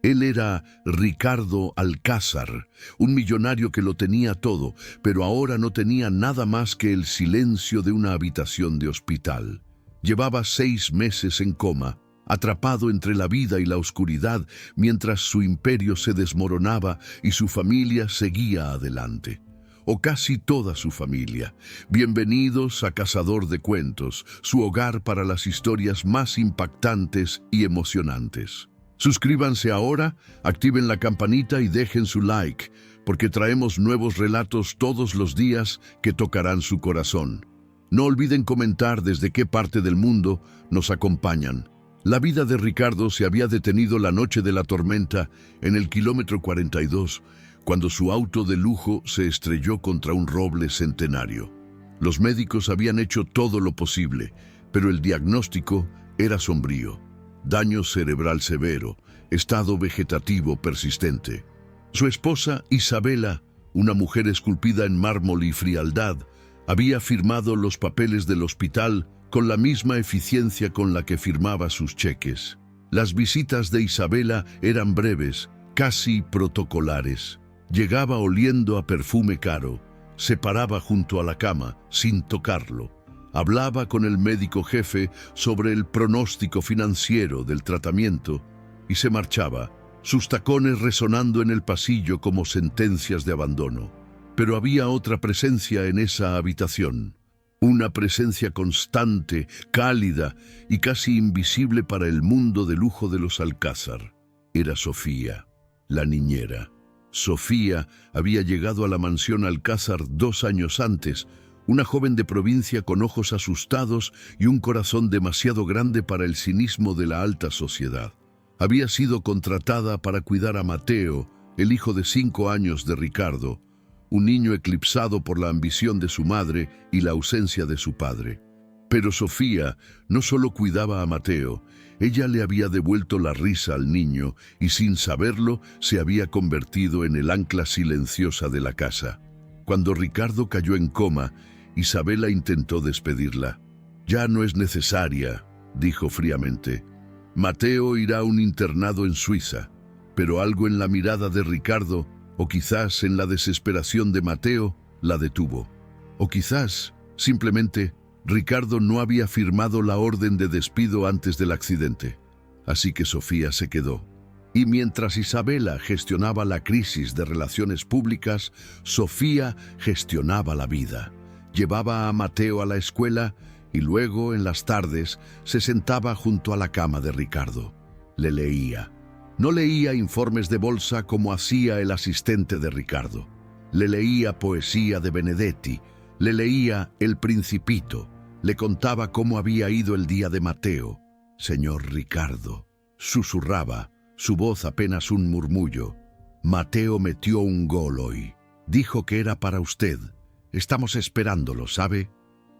Él era Ricardo Alcázar, un millonario que lo tenía todo, pero ahora no tenía nada más que el silencio de una habitación de hospital. Llevaba 6 meses en coma, atrapado entre la vida y la oscuridad, mientras su imperio se desmoronaba y su familia seguía adelante. O casi toda su familia. Bienvenidos a Cazador de Cuentos, su hogar para las historias más impactantes y emocionantes. Suscríbanse ahora, activen la campanita y dejen su like, porque traemos nuevos relatos todos los días que tocarán su corazón. No olviden comentar desde qué parte del mundo nos acompañan. La vida de Ricardo se había detenido la noche de la tormenta en el kilómetro 42, cuando su auto de lujo se estrelló contra un roble centenario. Los médicos habían hecho todo lo posible, pero el diagnóstico era sombrío. Daño cerebral severo, estado vegetativo persistente. Su esposa, Isabela, una mujer esculpida en mármol y frialdad, había firmado los papeles del hospital con la misma eficiencia con la que firmaba sus cheques. Las visitas de Isabela eran breves, casi protocolares. Llegaba oliendo a perfume caro, se paraba junto a la cama, sin tocarlo. Hablaba con el médico jefe sobre el pronóstico financiero del tratamiento y se marchaba, sus tacones resonando en el pasillo como sentencias de abandono. Pero había otra presencia en esa habitación, una presencia constante, cálida y casi invisible para el mundo de lujo de los Alcázar. Era Sofía, la niñera. Sofía había llegado a la mansión Alcázar 2 años antes, una joven de provincia con ojos asustados y un corazón demasiado grande para el cinismo de la alta sociedad. Había sido contratada para cuidar a Mateo, el hijo de 5 años de Ricardo, un niño eclipsado por la ambición de su madre y la ausencia de su padre. Pero Sofía no solo cuidaba a Mateo, ella le había devuelto la risa al niño y sin saberlo se había convertido en el ancla silenciosa de la casa. Cuando Ricardo cayó en coma, Isabela intentó despedirla. «Ya no es necesaria», dijo fríamente. «Mateo irá a un internado en Suiza». Pero algo en la mirada de Ricardo, o quizás en la desesperación de Mateo, la detuvo. O quizás, simplemente, Ricardo no había firmado la orden de despido antes del accidente. Así que Sofía se quedó. Y mientras Isabela gestionaba la crisis de relaciones públicas, Sofía gestionaba la vida. Llevaba a Mateo a la escuela y luego, en las tardes, se sentaba junto a la cama de Ricardo. Le leía. No leía informes de bolsa como hacía el asistente de Ricardo. Le leía poesía de Benedetti, le leía El Principito, le contaba cómo había ido el día de Mateo. «Señor Ricardo», susurraba, su voz apenas un murmullo. «Mateo metió un gol hoy. Dijo que era para usted. Estamos esperándolo, ¿sabe?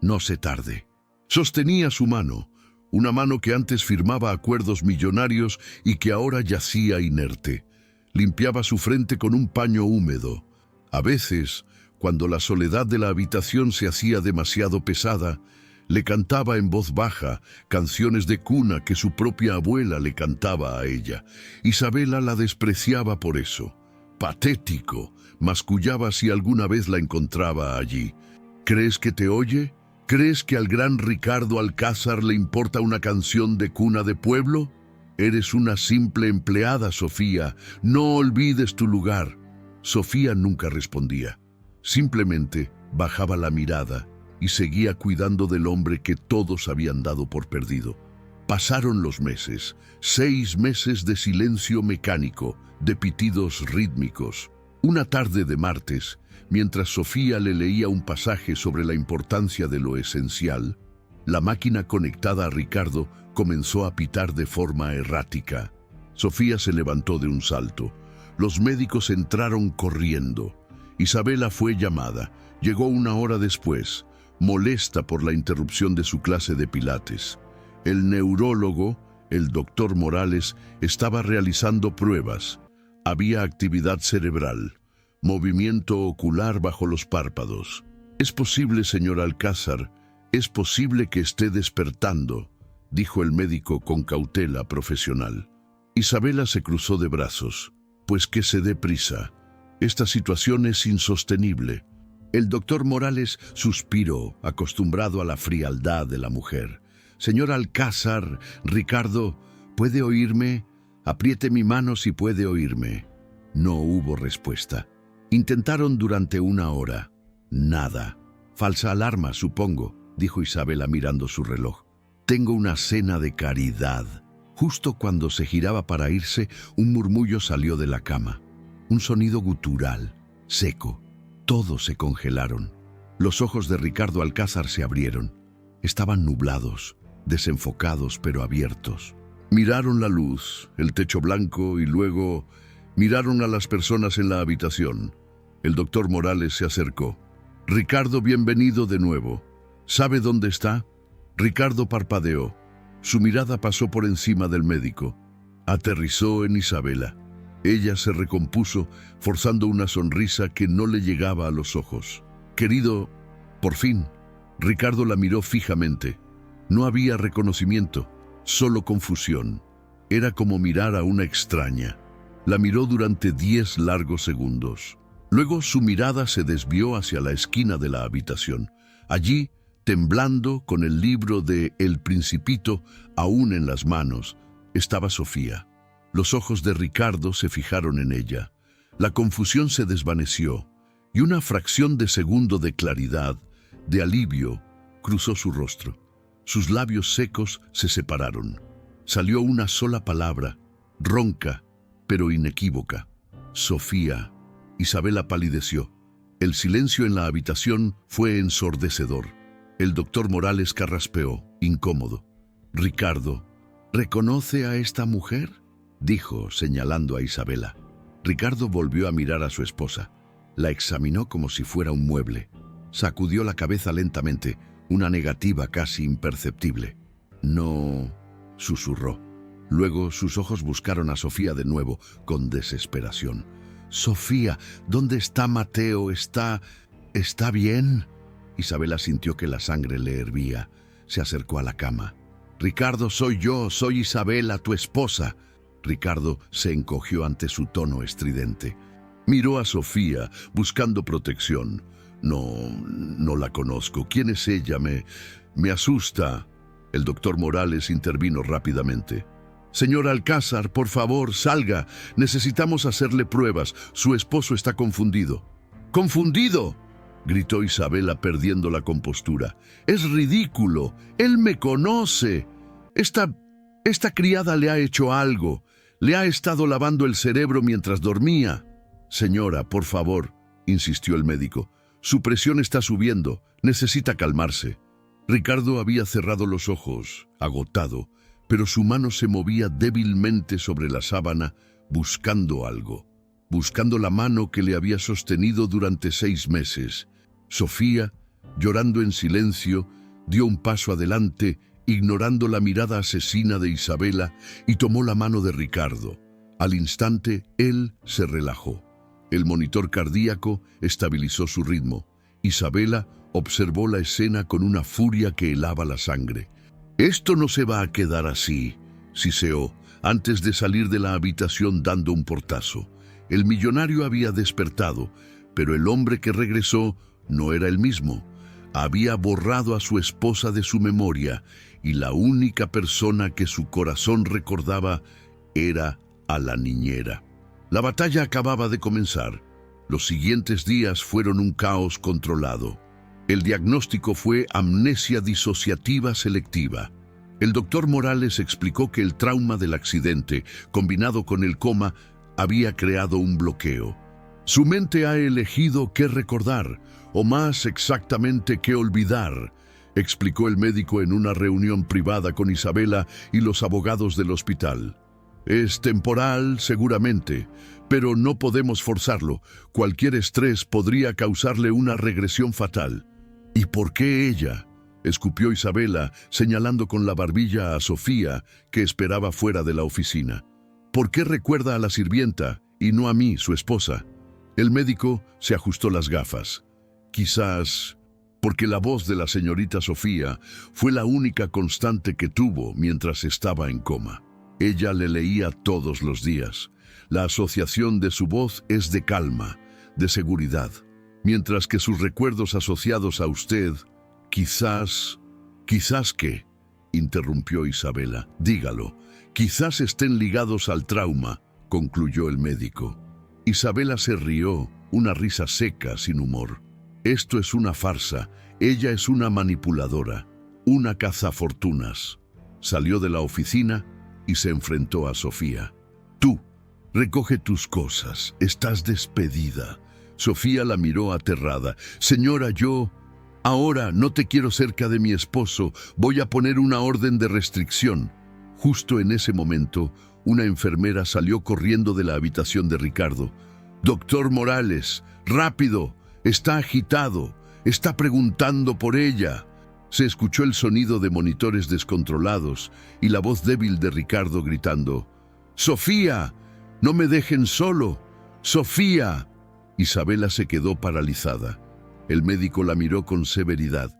No se tarde». Sostenía su mano, una mano que antes firmaba acuerdos millonarios y que ahora yacía inerte. Limpiaba su frente con un paño húmedo. A veces, cuando la soledad de la habitación se hacía demasiado pesada, le cantaba en voz baja canciones de cuna que su propia abuela le cantaba a ella. Isabela la despreciaba por eso. «Patético», mascullaba si alguna vez la encontraba allí. «¿Crees que te oye? ¿Crees que al gran Ricardo Alcázar le importa una canción de cuna de pueblo? Eres una simple empleada, Sofía. No olvides tu lugar». Sofía nunca respondía. Simplemente bajaba la mirada y seguía cuidando del hombre que todos habían dado por perdido. Pasaron los meses, 6 meses de silencio mecánico, de pitidos rítmicos. Una tarde de martes, mientras Sofía le leía un pasaje sobre la importancia de lo esencial, la máquina conectada a Ricardo comenzó a pitar de forma errática. Sofía se levantó de un salto. Los médicos entraron corriendo. Isabela fue llamada. Llegó 1 hora después, molesta por la interrupción de su clase de pilates. El neurólogo, el doctor Morales, estaba realizando pruebas. Había actividad cerebral, movimiento ocular bajo los párpados. «Es posible, señor Alcázar, es posible que esté despertando», dijo el médico con cautela profesional. Isabela se cruzó de brazos. Pues que se dé prisa. Esta situación es insostenible. El doctor Morales suspiró, acostumbrado a la frialdad de la mujer. Señor Alcázar, Ricardo, ¿puede oírme? Apriete mi mano si puede oírme. No hubo respuesta. Intentaron durante 1 hora. Nada. Falsa alarma, supongo, dijo Isabela mirando su reloj. Tengo una cena de caridad. Justo cuando se giraba para irse, un murmullo salió de la cama. Un sonido gutural, seco. Todos se congelaron. Los ojos de Ricardo Alcázar se abrieron. Estaban nublados, desenfocados pero abiertos. Miraron la luz, el techo blanco y luego miraron a las personas en la habitación. El doctor Morales se acercó. Ricardo, bienvenido de nuevo. ¿Sabe dónde está? Ricardo parpadeó. Su mirada pasó por encima del médico. Aterrizó en Isabela. Ella se recompuso, forzando una sonrisa que no le llegaba a los ojos. Querido, por fin. Ricardo la miró fijamente. No había reconocimiento, solo confusión. Era como mirar a una extraña. La miró durante 10 largos segundos. Luego su mirada se desvió hacia la esquina de la habitación. Allí, temblando, con el libro de El Principito aún en las manos, estaba Sofía. Los ojos de Ricardo se fijaron en ella. La confusión se desvaneció y una fracción de segundo de claridad, de alivio, cruzó su rostro. Sus labios secos se separaron. Salió una sola palabra, ronca, pero inequívoca. Sofía. Isabela palideció. El silencio en la habitación fue ensordecedor. El doctor Morales carraspeó, incómodo. Ricardo, ¿reconoce a esta mujer?, dijo, señalando a Isabela. Ricardo volvió a mirar a su esposa. La examinó como si fuera un mueble. Sacudió la cabeza lentamente, una negativa casi imperceptible. No, susurró. Luego sus ojos buscaron a Sofía de nuevo, con desesperación. Sofía, ¿dónde está Mateo? ¿Está bien? Isabela sintió que la sangre le hervía. Se acercó a la cama. Ricardo, soy yo, soy Isabela, tu esposa. Ricardo se encogió ante su tono estridente. Miró a Sofía, buscando protección. No la conozco. ¿Quién es ella? Me asusta. El doctor Morales intervino rápidamente. Señor Alcázar, por favor, salga. Necesitamos hacerle pruebas. Su esposo está confundido. ¿Confundido?, gritó Isabela, perdiendo la compostura. Es ridículo. Él me conoce. Esta criada le ha hecho algo. Le ha estado lavando el cerebro mientras dormía. Señora, por favor, insistió el médico. Su presión está subiendo. Necesita calmarse. Ricardo había cerrado los ojos, agotado, pero su mano se movía débilmente sobre la sábana, buscando algo. Buscando la mano que le había sostenido durante 6 meses. Sofía, llorando en silencio, dio un paso adelante, ignorando la mirada asesina de Isabela, y tomó la mano de Ricardo. Al instante, él se relajó. El monitor cardíaco estabilizó su ritmo. Isabela observó la escena con una furia que helaba la sangre. «Esto no se va a quedar así», siseó, antes de salir de la habitación dando un portazo. El millonario había despertado, pero el hombre que regresó no era el mismo. Había borrado a su esposa de su memoria, y la única persona que su corazón recordaba era a la niñera. La batalla acababa de comenzar. Los siguientes días fueron un caos controlado. El diagnóstico fue amnesia disociativa selectiva. El doctor Morales explicó que el trauma del accidente, combinado con el coma, había creado un bloqueo. Su mente ha elegido qué recordar, o más exactamente qué olvidar, explicó el médico en una reunión privada con Isabela y los abogados del hospital. Es temporal, seguramente, pero no podemos forzarlo. Cualquier estrés podría causarle una regresión fatal. ¿Y por qué ella?, escupió Isabela, señalando con la barbilla a Sofía, que esperaba fuera de la oficina. ¿Por qué recuerda a la sirvienta y no a mí, su esposa? El médico se ajustó las gafas. Quizás porque la voz de la señorita Sofía fue la única constante que tuvo mientras estaba en coma. Ella le leía todos los días. La asociación de su voz es de calma, de seguridad, mientras que sus recuerdos asociados a usted, quizás qué, interrumpió Isabela. Dígalo, quizás estén ligados al trauma, concluyó el médico. Isabela se rió, una risa seca, sin humor. Esto es una farsa, ella es una manipuladora, una cazafortunas. Salió de la oficina y se enfrentó a Sofía. Tú, recoge tus cosas, estás despedida. Sofía la miró aterrada. Señora, ahora no te quiero cerca de mi esposo, voy a poner una orden de restricción. Justo en ese momento, una enfermera salió corriendo de la habitación de Ricardo. Doctor Morales, rápido, está agitado, está preguntando por ella. Se escuchó el sonido de monitores descontrolados y la voz débil de Ricardo gritando: ¡Sofía! ¡No me dejen solo! ¡Sofía! Isabela se quedó paralizada. El médico la miró con severidad.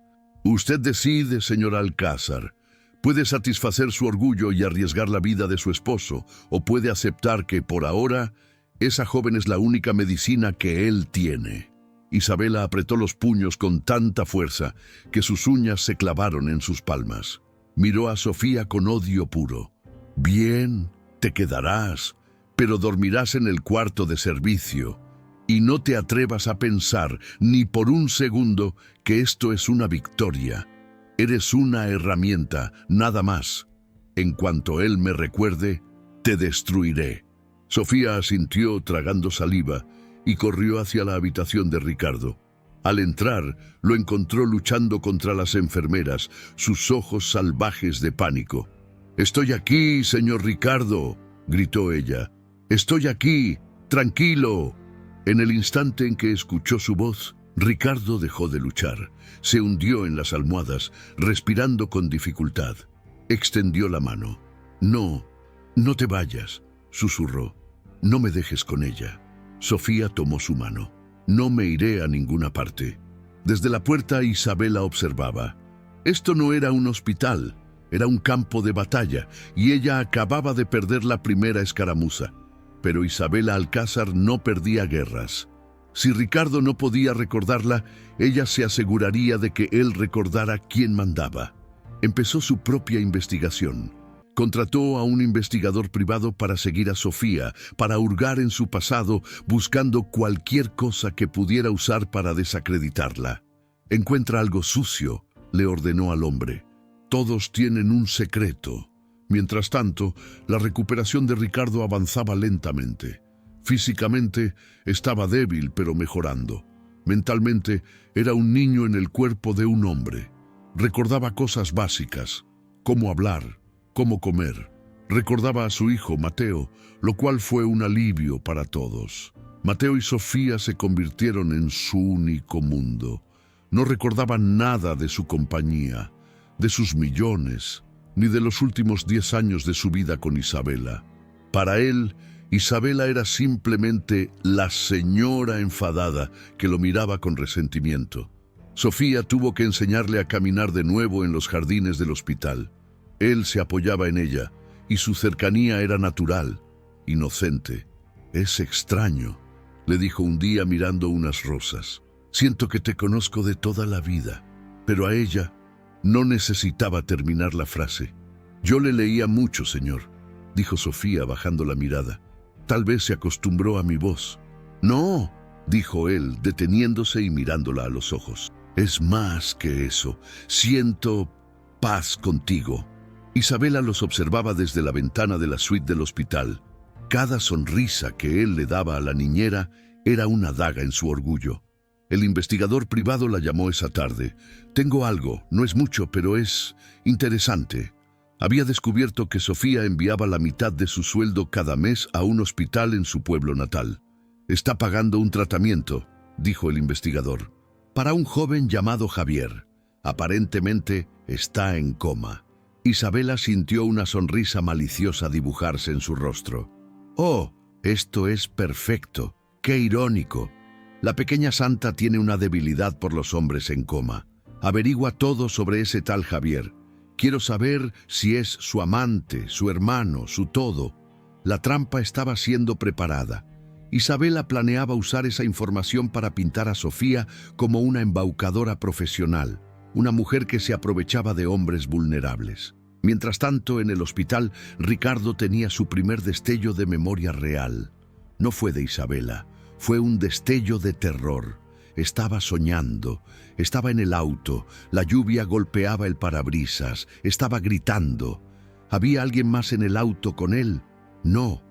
Usted decide, señor Alcázar. Puede satisfacer su orgullo y arriesgar la vida de su esposo, o puede aceptar que, por ahora, esa joven es la única medicina que él tiene. Isabela apretó los puños con tanta fuerza que sus uñas se clavaron en sus palmas. Miró a Sofía con odio puro. Bien, te quedarás, pero dormirás en el cuarto de servicio. Y no te atrevas a pensar ni por un segundo que esto es una victoria. Eres una herramienta, nada más. En cuanto él me recuerde, te destruiré. Sofía asintió tragando saliva y corrió hacia la habitación de Ricardo. Al entrar, lo encontró luchando contra las enfermeras, sus ojos salvajes de pánico. «Estoy aquí, señor Ricardo», gritó ella. «Estoy aquí, tranquilo». En el instante en que escuchó su voz, Ricardo dejó de luchar. Se hundió en las almohadas, respirando con dificultad. Extendió la mano. «No, no te vayas», susurró. «No me dejes con ella». Sofía tomó su mano. «No me iré a ninguna parte». Desde la puerta Isabela observaba. Esto no era un hospital, era un campo de batalla, y ella acababa de perder la primera escaramuza. Pero Isabela Alcázar no perdía guerras. Si Ricardo no podía recordarla, ella se aseguraría de que él recordara quién mandaba. Empezó su propia investigación. Contrató a un investigador privado para seguir a Sofía, para hurgar en su pasado, buscando cualquier cosa que pudiera usar para desacreditarla. «Encuentra algo sucio», le ordenó al hombre. «Todos tienen un secreto». Mientras tanto, la recuperación de Ricardo avanzaba lentamente. Físicamente estaba débil, pero mejorando. Mentalmente era un niño en el cuerpo de un hombre. Recordaba cosas básicas, cómo hablar, cómo comer. Recordaba a su hijo, Mateo, lo cual fue un alivio para todos. Mateo y Sofía se convirtieron en su único mundo. No recordaba nada de su compañía, de sus millones, ni de los últimos 10 años de su vida con Isabela. Para él, Isabela era simplemente la señora enfadada que lo miraba con resentimiento. Sofía tuvo que enseñarle a caminar de nuevo en los jardines del hospital. Él se apoyaba en ella, y su cercanía era natural, inocente. «Es extraño», le dijo un día mirando unas rosas. «Siento que te conozco de toda la vida». Pero a ella no necesitaba terminar la frase. «Yo le leía mucho, señor», dijo Sofía bajando la mirada. «Tal vez se acostumbró a mi voz». «No», dijo él, deteniéndose y mirándola a los ojos. «Es más que eso. Siento paz contigo». Isabela los observaba desde la ventana de la suite del hospital. Cada sonrisa que él le daba a la niñera era una daga en su orgullo. El investigador privado la llamó esa tarde. «Tengo algo, no es mucho, pero es interesante». Había descubierto que Sofía enviaba la mitad de su sueldo cada mes a un hospital en su pueblo natal. «Está pagando un tratamiento», dijo el investigador, «para un joven llamado Javier. Aparentemente está en coma». Isabela sintió una sonrisa maliciosa dibujarse en su rostro. «Oh, esto es perfecto. ¡Qué irónico! La pequeña santa tiene una debilidad por los hombres en coma. Averigua todo sobre ese tal Javier. Quiero saber si es su amante, su hermano, su todo. La trampa estaba siendo preparada. Isabela planeaba usar esa información para pintar a Sofía como una embaucadora profesional, una mujer que se aprovechaba de hombres vulnerables. Mientras tanto, en el hospital, Ricardo tenía su primer destello de memoria real. No fue de Isabela, fue un destello de terror. Estaba soñando, estaba en el auto, la lluvia golpeaba el parabrisas, estaba gritando. ¿Había alguien más en el auto con él? No,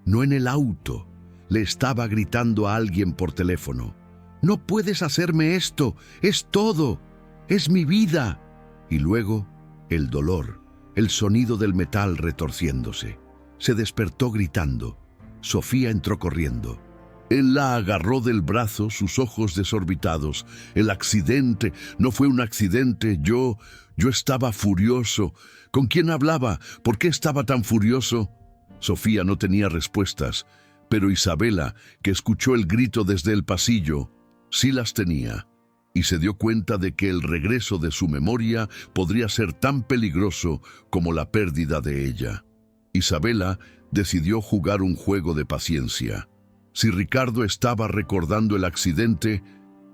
no en el auto. Le estaba gritando a alguien por teléfono. «No puedes hacerme esto, es todo, es mi vida». Y luego, el dolor, el sonido del metal retorciéndose. Se despertó gritando. Sofía entró corriendo. Él la agarró del brazo, sus ojos desorbitados. «El accidente, no fue un accidente, yo estaba furioso». ¿Con quién hablaba? ¿Por qué estaba tan furioso? Sofía no tenía respuestas, pero Isabela, que escuchó el grito desde el pasillo, sí las tenía, y se dio cuenta de que el regreso de su memoria podría ser tan peligroso como la pérdida de ella. Isabela decidió jugar un juego de paciencia. Si Ricardo estaba recordando el accidente,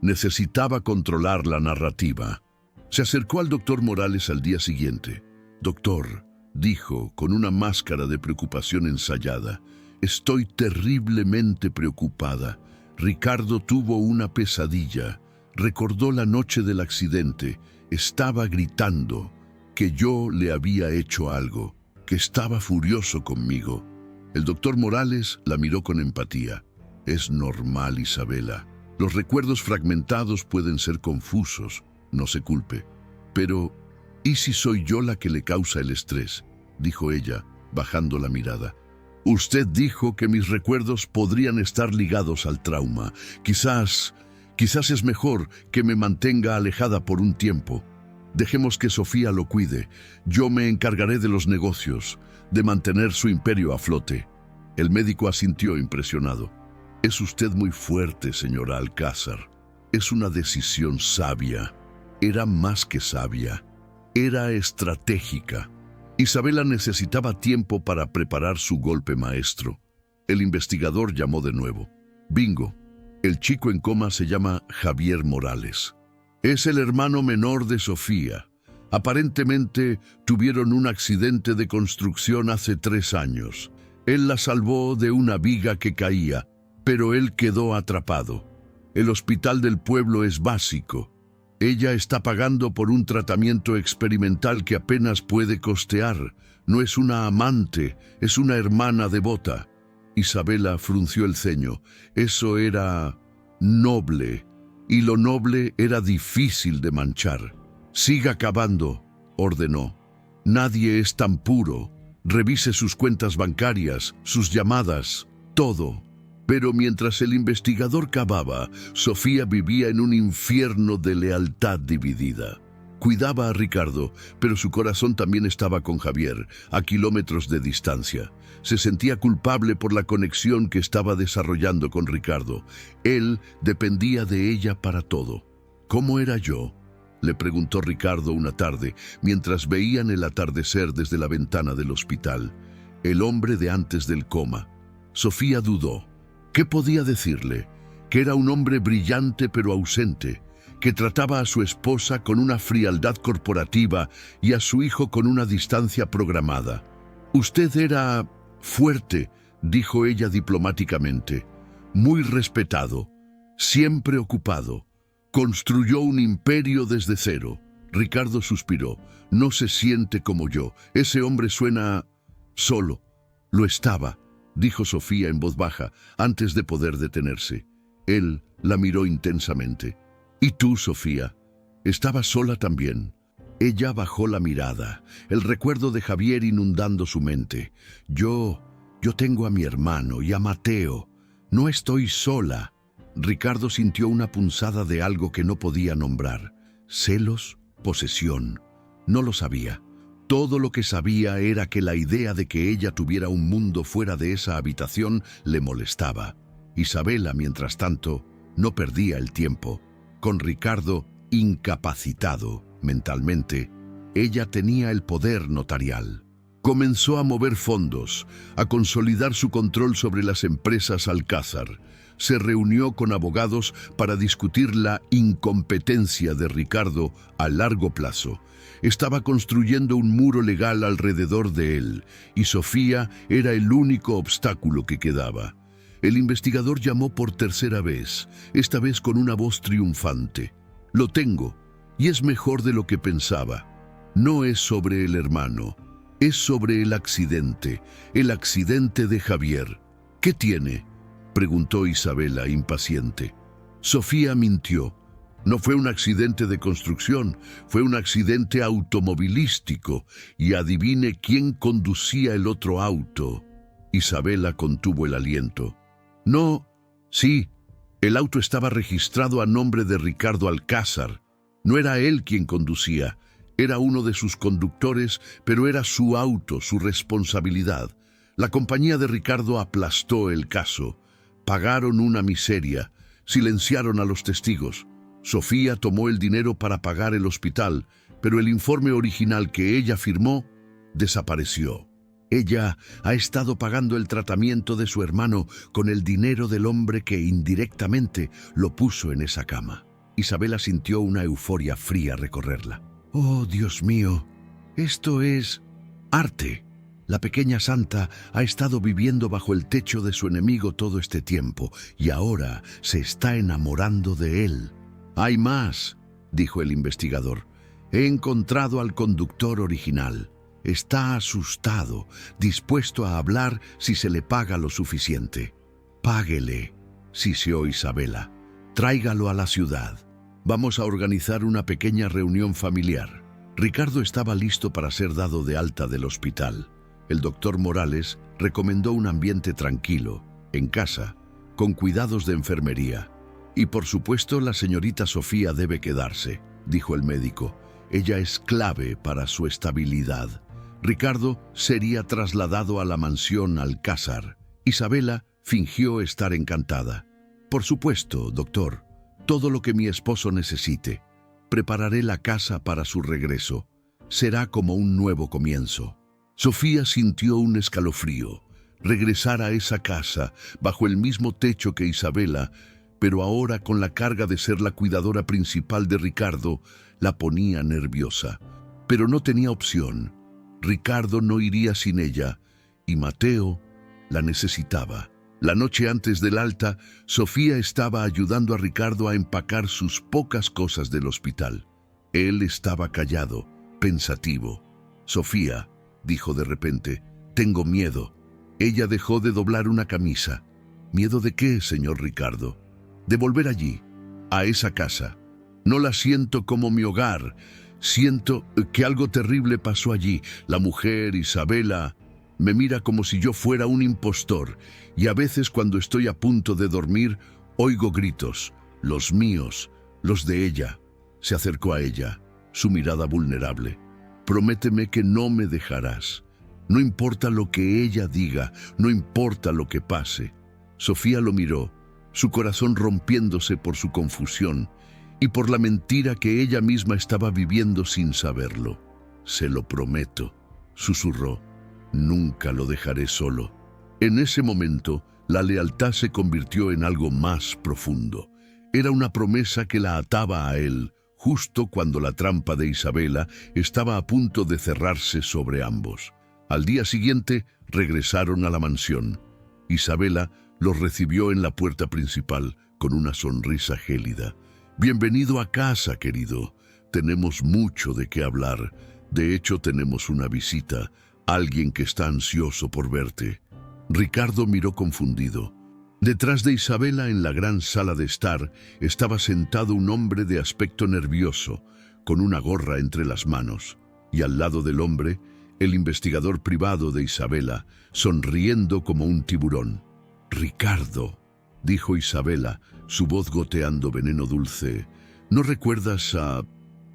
necesitaba controlar la narrativa. Se acercó al doctor Morales al día siguiente. «Doctor», dijo con una máscara de preocupación ensayada, «estoy terriblemente preocupada. Ricardo tuvo una pesadilla. Recordó la noche del accidente. Estaba gritando que yo le había hecho algo, que estaba furioso conmigo». El doctor Morales la miró con empatía. «Es normal, Isabela. Los recuerdos fragmentados pueden ser confusos. No se culpe. Pero, ¿y si soy yo la que le causa el estrés?», dijo ella, bajando la mirada. «Usted dijo que mis recuerdos podrían estar ligados al trauma. Quizás es mejor que me mantenga alejada por un tiempo. Dejemos que Sofía lo cuide. Yo me encargaré de los negocios, de mantener su imperio a flote». El médico asintió impresionado. «Es usted muy fuerte, señora Alcázar. Es una decisión sabia». Era más que sabia. Era estratégica. Isabela necesitaba tiempo para preparar su golpe maestro. El investigador llamó de nuevo. «Bingo. El chico en coma se llama Javier Morales. Es el hermano menor de Sofía. Aparentemente tuvieron un accidente de construcción hace 3 años. Él la salvó de una viga que caía, pero él quedó atrapado. El hospital del pueblo es básico. Ella está pagando por un tratamiento experimental que apenas puede costear. No es una amante, es una hermana devota». Isabela frunció el ceño. Eso era noble, y lo noble era difícil de manchar. «Siga cavando», ordenó. «Nadie es tan puro. Revise sus cuentas bancarias, sus llamadas, todo». Pero mientras el investigador cavaba, Sofía vivía en un infierno de lealtad dividida. Cuidaba a Ricardo, pero su corazón también estaba con Javier, a kilómetros de distancia. Se sentía culpable por la conexión que estaba desarrollando con Ricardo. Él dependía de ella para todo. «¿Cómo era yo?», le preguntó Ricardo una tarde, mientras veían el atardecer desde la ventana del hospital. El hombre de antes del coma. Sofía dudó. ¿Qué podía decirle? Que era un hombre brillante pero ausente, que trataba a su esposa con una frialdad corporativa y a su hijo con una distancia programada. «Usted era fuerte», dijo ella diplomáticamente, «muy respetado, siempre ocupado. Construyó un imperio desde cero». Ricardo suspiró. «No se siente como yo. Ese hombre suena solo». «Lo estaba», dijo Sofía en voz baja, antes de poder detenerse. Él la miró intensamente. «¿Y tú, Sofía? ¿Estabas sola también?». Ella bajó la mirada, el recuerdo de Javier inundando su mente. Yo tengo a mi hermano y a Mateo. No estoy sola». Ricardo sintió una punzada de algo que no podía nombrar. ¿Celos? ¿Posesión? No lo sabía. Todo lo que sabía era que la idea de que ella tuviera un mundo fuera de esa habitación le molestaba. Isabela, mientras tanto, no perdía el tiempo. Con Ricardo incapacitado mentalmente, Ella tenía el poder notarial. Comenzó a mover fondos, a consolidar su control sobre las empresas Alcázar. Se reunió con abogados para discutir la incompetencia de Ricardo a largo plazo. Estaba construyendo un muro legal alrededor de él, y Sofía era el único obstáculo que quedaba. El investigador llamó por tercera vez, esta vez con una voz triunfante. «Lo tengo, y es mejor de lo que pensaba. No es sobre el hermano, es sobre el accidente de Javier». «¿Qué tiene?», preguntó Isabela, impaciente. Sofía mintió. «No fue un accidente de construcción, fue un accidente automovilístico. Y adivine quién conducía el otro auto». Isabela contuvo el aliento. «No, sí, el auto estaba registrado a nombre de Ricardo Alcázar. No era él quien conducía, era uno de sus conductores, pero era su auto, su responsabilidad. La compañía de Ricardo aplastó el caso. Pagaron una miseria, silenciaron a los testigos. Sofía tomó el dinero para pagar el hospital, pero el informe original que ella firmó desapareció. Ella ha estado pagando el tratamiento de su hermano con el dinero del hombre que indirectamente lo puso en esa cama». Isabela sintió una euforia fría recorrerla. «Oh, Dios mío, esto es arte». La pequeña santa ha estado viviendo bajo el techo de su enemigo todo este tiempo y ahora se está enamorando de él. «Hay más», dijo el investigador. «He encontrado al conductor original. Está asustado, dispuesto a hablar si se le paga lo suficiente». «Páguele», siseó Isabela. «Tráigalo a la ciudad. Vamos a organizar una pequeña reunión familiar». Ricardo estaba listo para ser dado de alta del hospital. El doctor Morales recomendó un ambiente tranquilo, en casa, con cuidados de enfermería. «Y por supuesto la señorita Sofía debe quedarse», dijo el médico. «Ella es clave para su estabilidad». Ricardo sería trasladado a la mansión Alcázar. Isabela fingió estar encantada. «Por supuesto, doctor, todo lo que mi esposo necesite. Prepararé la casa para su regreso. Será como un nuevo comienzo». Sofía sintió un escalofrío. Regresar a esa casa, bajo el mismo techo que Isabela, pero ahora con la carga de ser la cuidadora principal de Ricardo, la ponía nerviosa. Pero no tenía opción. Ricardo no iría sin ella, y Mateo la necesitaba. La noche antes del alta, Sofía estaba ayudando a Ricardo a empacar sus pocas cosas del hospital. Él estaba callado, pensativo. «Sofía», dijo de repente, «tengo miedo». Ella dejó de doblar una camisa. «¿Miedo de qué, señor Ricardo?» «De volver allí, a esa casa. No la siento como mi hogar. Siento que algo terrible pasó allí. La mujer, Isabela, me mira como si yo fuera un impostor. Y a veces cuando estoy a punto de dormir, oigo gritos. Los míos, los de ella». Se acercó a ella, su mirada vulnerable. «Prométeme que no me dejarás. No importa lo que ella diga, no importa lo que pase». Sofía lo miró, su corazón rompiéndose por su confusión y por la mentira que ella misma estaba viviendo sin saberlo. «Se lo prometo», susurró. «Nunca lo dejaré solo». En ese momento, la lealtad se convirtió en algo más profundo. Era una promesa que la ataba a él, justo cuando la trampa de Isabela estaba a punto de cerrarse sobre ambos. Al día siguiente, regresaron a la mansión. Isabela los recibió en la puerta principal con una sonrisa gélida. «Bienvenido a casa, querido. Tenemos mucho de qué hablar. De hecho, tenemos una visita, alguien que está ansioso por verte». Ricardo miró confundido. Detrás de Isabela, en la gran sala de estar, estaba sentado un hombre de aspecto nervioso, con una gorra entre las manos, y al lado del hombre, el investigador privado de Isabela, sonriendo como un tiburón. «Ricardo», dijo Isabela, su voz goteando veneno dulce, «¿no recuerdas a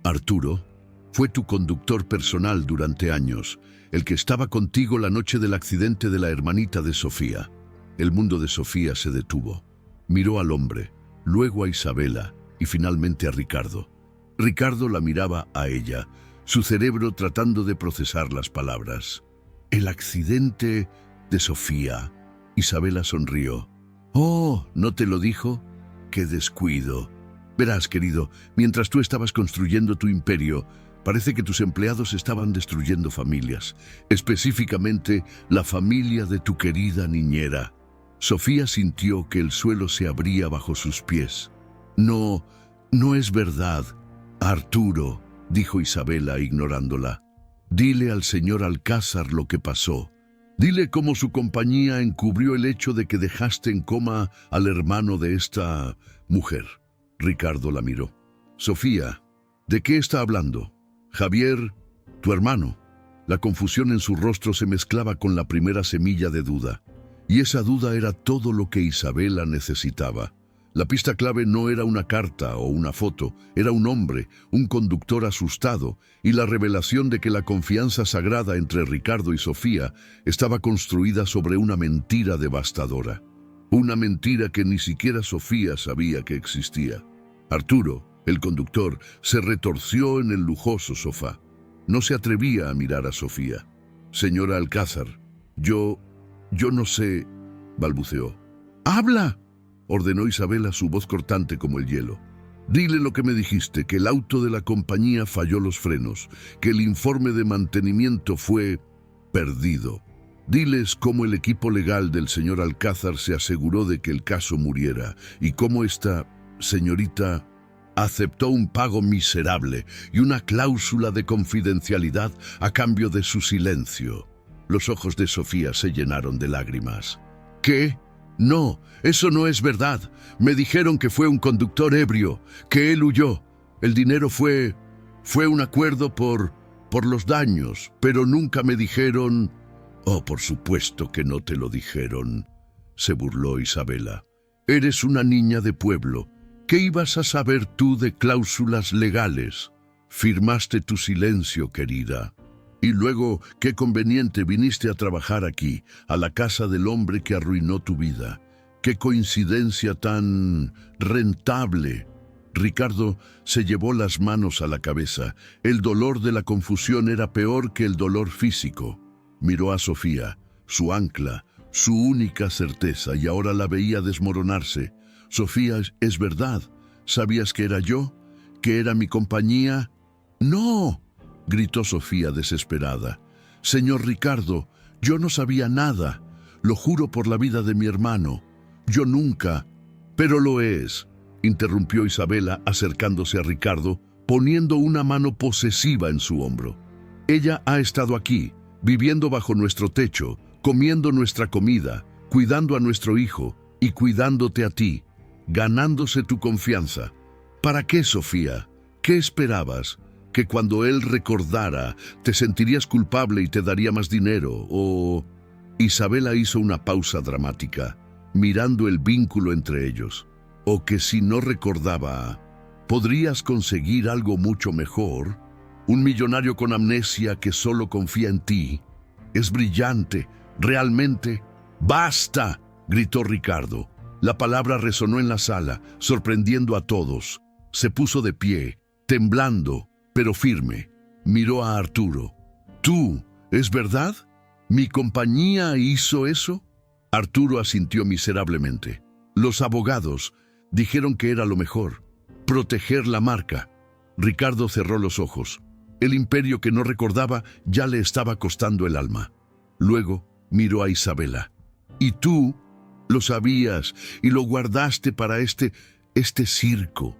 Arturo? Fue tu conductor personal durante años, el que estaba contigo la noche del accidente de la hermanita de Sofía». El mundo de Sofía se detuvo. Miró al hombre, luego a Isabela y finalmente a Ricardo. Ricardo la miraba a ella. su cerebro tratando de procesar las palabras. El accidente de Sofía. Isabela sonrió. «Oh, ¿no te lo dijo? ¡Qué descuido! Verás, querido, mientras tú estabas construyendo tu imperio, parece que tus empleados estaban destruyendo familias, específicamente la familia de tu querida niñera». Sofía sintió que el suelo se abría bajo sus pies. «No, no es verdad, Arturo», dijo Isabela ignorándola. «Dile al señor Alcázar lo que pasó. Dile cómo su compañía encubrió el hecho de que dejaste en coma al hermano de esta mujer». Ricardo la miró. «Sofía, ¿de qué está hablando? Javier, tu hermano». La confusión en su rostro se mezclaba con la primera semilla de duda. Y esa duda era todo lo que Isabela necesitaba. La pista clave no era una carta o una foto, era un hombre, un conductor asustado, y la revelación de que la confianza sagrada entre Ricardo y Sofía estaba construida sobre una mentira devastadora. Una mentira que ni siquiera Sofía sabía que existía. Arturo, el conductor, se retorció en el lujoso sofá. No se atrevía a mirar a Sofía. «Señora Alcázar, yo no sé», balbuceó. «¡Habla!», ordenó Isabela, su voz cortante como el hielo. «Dile lo que me dijiste, que el auto de la compañía falló los frenos, que el informe de mantenimiento fue perdido. Diles cómo el equipo legal del señor Alcázar se aseguró de que el caso muriera y cómo esta señorita aceptó un pago miserable y una cláusula de confidencialidad a cambio de su silencio». Los ojos de Sofía se llenaron de lágrimas. «¿Qué? No, eso no es verdad. Me dijeron que fue un conductor ebrio, que él huyó. El dinero fue un acuerdo por los daños, pero nunca me dijeron». «Oh, por supuesto que no te lo dijeron», se burló Isabela. «Eres una niña de pueblo. ¿Qué ibas a saber tú de cláusulas legales? Firmaste tu silencio, querida. Y luego, qué conveniente viniste a trabajar aquí, a la casa del hombre que arruinó tu vida. Qué coincidencia tan rentable». Ricardo se llevó las manos a la cabeza. El dolor de la confusión era peor que el dolor físico. Miró a Sofía, su ancla, su única certeza, y ahora la veía desmoronarse. «Sofía, es verdad. ¿Sabías que era yo? ¿Que era mi compañía?» «¡No!», gritó Sofía desesperada. «Señor Ricardo, yo no sabía nada. Lo juro por la vida de mi hermano. Yo nunca». «Pero lo es», interrumpió Isabela acercándose a Ricardo, poniendo una mano posesiva en su hombro. «Ella ha estado aquí, viviendo bajo nuestro techo, comiendo nuestra comida, cuidando a nuestro hijo y cuidándote a ti, ganándose tu confianza. ¿Para qué, Sofía? ¿Qué esperabas? ¿Que cuando él recordara te sentirías culpable y te daría más dinero? ¿O...?» Isabela hizo una pausa dramática, mirando el vínculo entre ellos. «¿O que si no recordaba, podrías conseguir algo mucho mejor? Un millonario con amnesia que solo confía en ti. Es brillante, realmente». «¡Basta!», gritó Ricardo. La palabra resonó en la sala, sorprendiendo a todos. Se puso de pie, temblando, pero firme. Miró a Arturo. «¿Tú? ¿Es verdad? ¿Mi compañía hizo eso?». Arturo asintió miserablemente. «Los abogados dijeron que era lo mejor. Proteger la marca». Ricardo cerró los ojos. El imperio que no recordaba ya le estaba costando el alma. Luego miró a Isabela. «¿Y tú? Lo sabías y lo guardaste para este circo».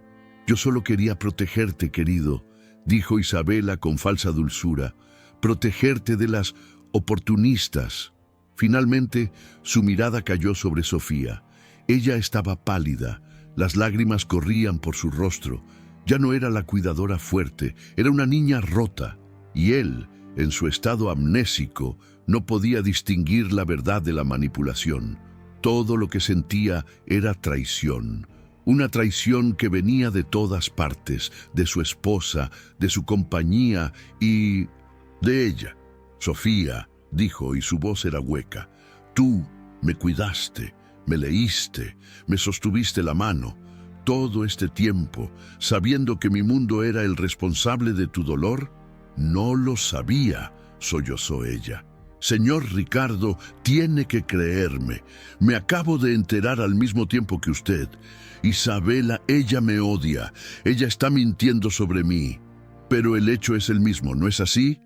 «Yo solo quería protegerte, querido», dijo Isabela con falsa dulzura. «Protegerte de las oportunistas». Finalmente, su mirada cayó sobre Sofía. Ella estaba pálida, las lágrimas corrían por su rostro. Ya no era la cuidadora fuerte, era una niña rota. Y él, en su estado amnésico, no podía distinguir la verdad de la manipulación. Todo lo que sentía era traición. Una traición que venía de todas partes, de su esposa, de su compañía y de ella. «Sofía», dijo, y su voz era hueca, «tú me cuidaste, me leíste, me sostuviste la mano. Todo este tiempo, sabiendo que mi mundo era el responsable de tu dolor, No lo sabía, sollozó ella. Señor Ricardo, tiene que creerme. Me acabo de enterar al mismo tiempo que usted. Isabela, ella me odia. Ella está mintiendo sobre mí. Pero el hecho es el mismo, ¿no es así?,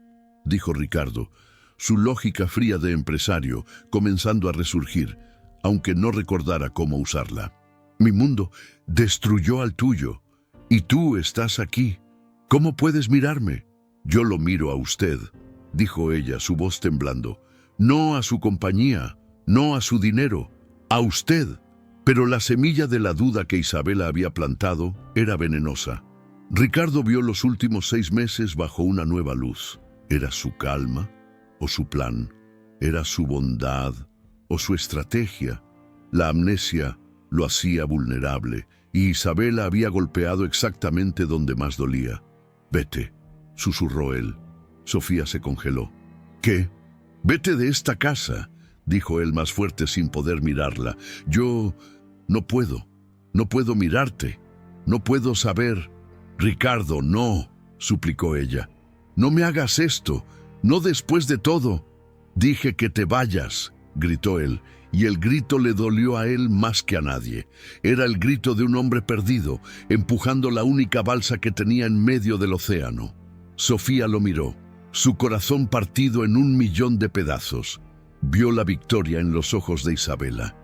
dijo Ricardo, su lógica fría de empresario comenzando a resurgir, aunque no recordara cómo usarla. Mi mundo destruyó al tuyo, y tú estás aquí. ¿Cómo puedes mirarme? Yo lo miro a usted, dijo ella, su voz temblando. No a su compañía, no a su dinero, a usted. Pero la semilla de la duda que Isabela había plantado era venenosa. Ricardo vio los últimos 6 meses bajo una nueva luz. ¿Era su calma o su plan? ¿Era su bondad o su estrategia? La amnesia lo hacía vulnerable y Isabela había golpeado exactamente donde más dolía. «Vete», susurró él. Sofía se congeló. «¿Qué? Vete de esta casa», dijo él más fuerte sin poder mirarla. «Yo no puedo mirarte, no puedo saber». «Ricardo, no», suplicó ella. «No me hagas esto, no después de todo». «Dije que te vayas», gritó él, y el grito le dolió a él más que a nadie. Era el grito de un hombre perdido, empujando la única balsa que tenía en medio del océano. Sofía lo miró, su corazón partido en 1.000.000 de pedazos. Vio la victoria en los ojos de Isabela.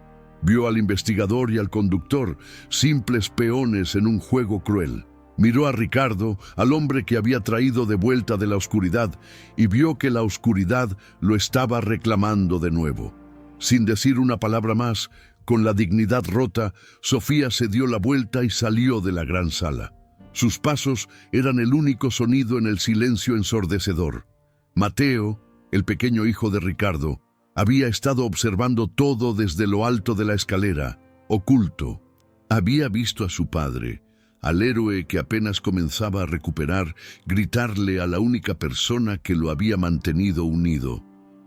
Vio al investigador y al conductor, simples peones en un juego cruel. Miró a Ricardo, al hombre que había traído de vuelta de la oscuridad, y vio que la oscuridad lo estaba reclamando de nuevo. Sin decir una palabra más, con la dignidad rota, Sofía se dio la vuelta y salió de la gran sala. Sus pasos eran el único sonido en el silencio ensordecedor. Mateo, el pequeño hijo de Ricardo, había estado observando todo desde lo alto de la escalera, oculto. Había visto a su padre, al héroe que apenas comenzaba a recuperar, gritarle a la única persona que lo había mantenido unido.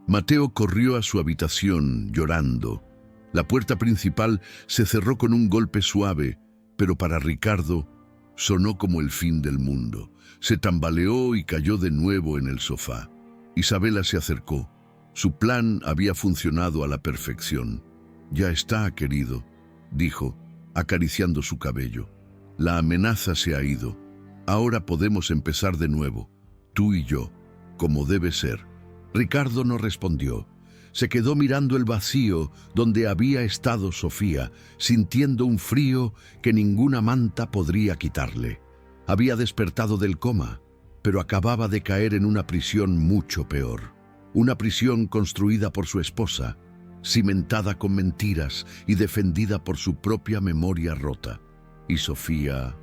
Mateo corrió a su habitación, llorando. La puerta principal se cerró con un golpe suave, pero para Ricardo sonó como el fin del mundo. Se tambaleó y cayó de nuevo en el sofá. Isabela se acercó. Su plan había funcionado a la perfección. «Ya está, querido», dijo, acariciando su cabello. «La amenaza se ha ido. Ahora podemos empezar de nuevo, tú y yo, como debe ser». Ricardo no respondió. Se quedó mirando el vacío donde había estado Sofía, sintiendo un frío que ninguna manta podría quitarle. Había despertado del coma, pero acababa de caer en una prisión mucho peor. Una prisión construida por su esposa, cimentada con mentiras y defendida por su propia memoria rota. Y Sofía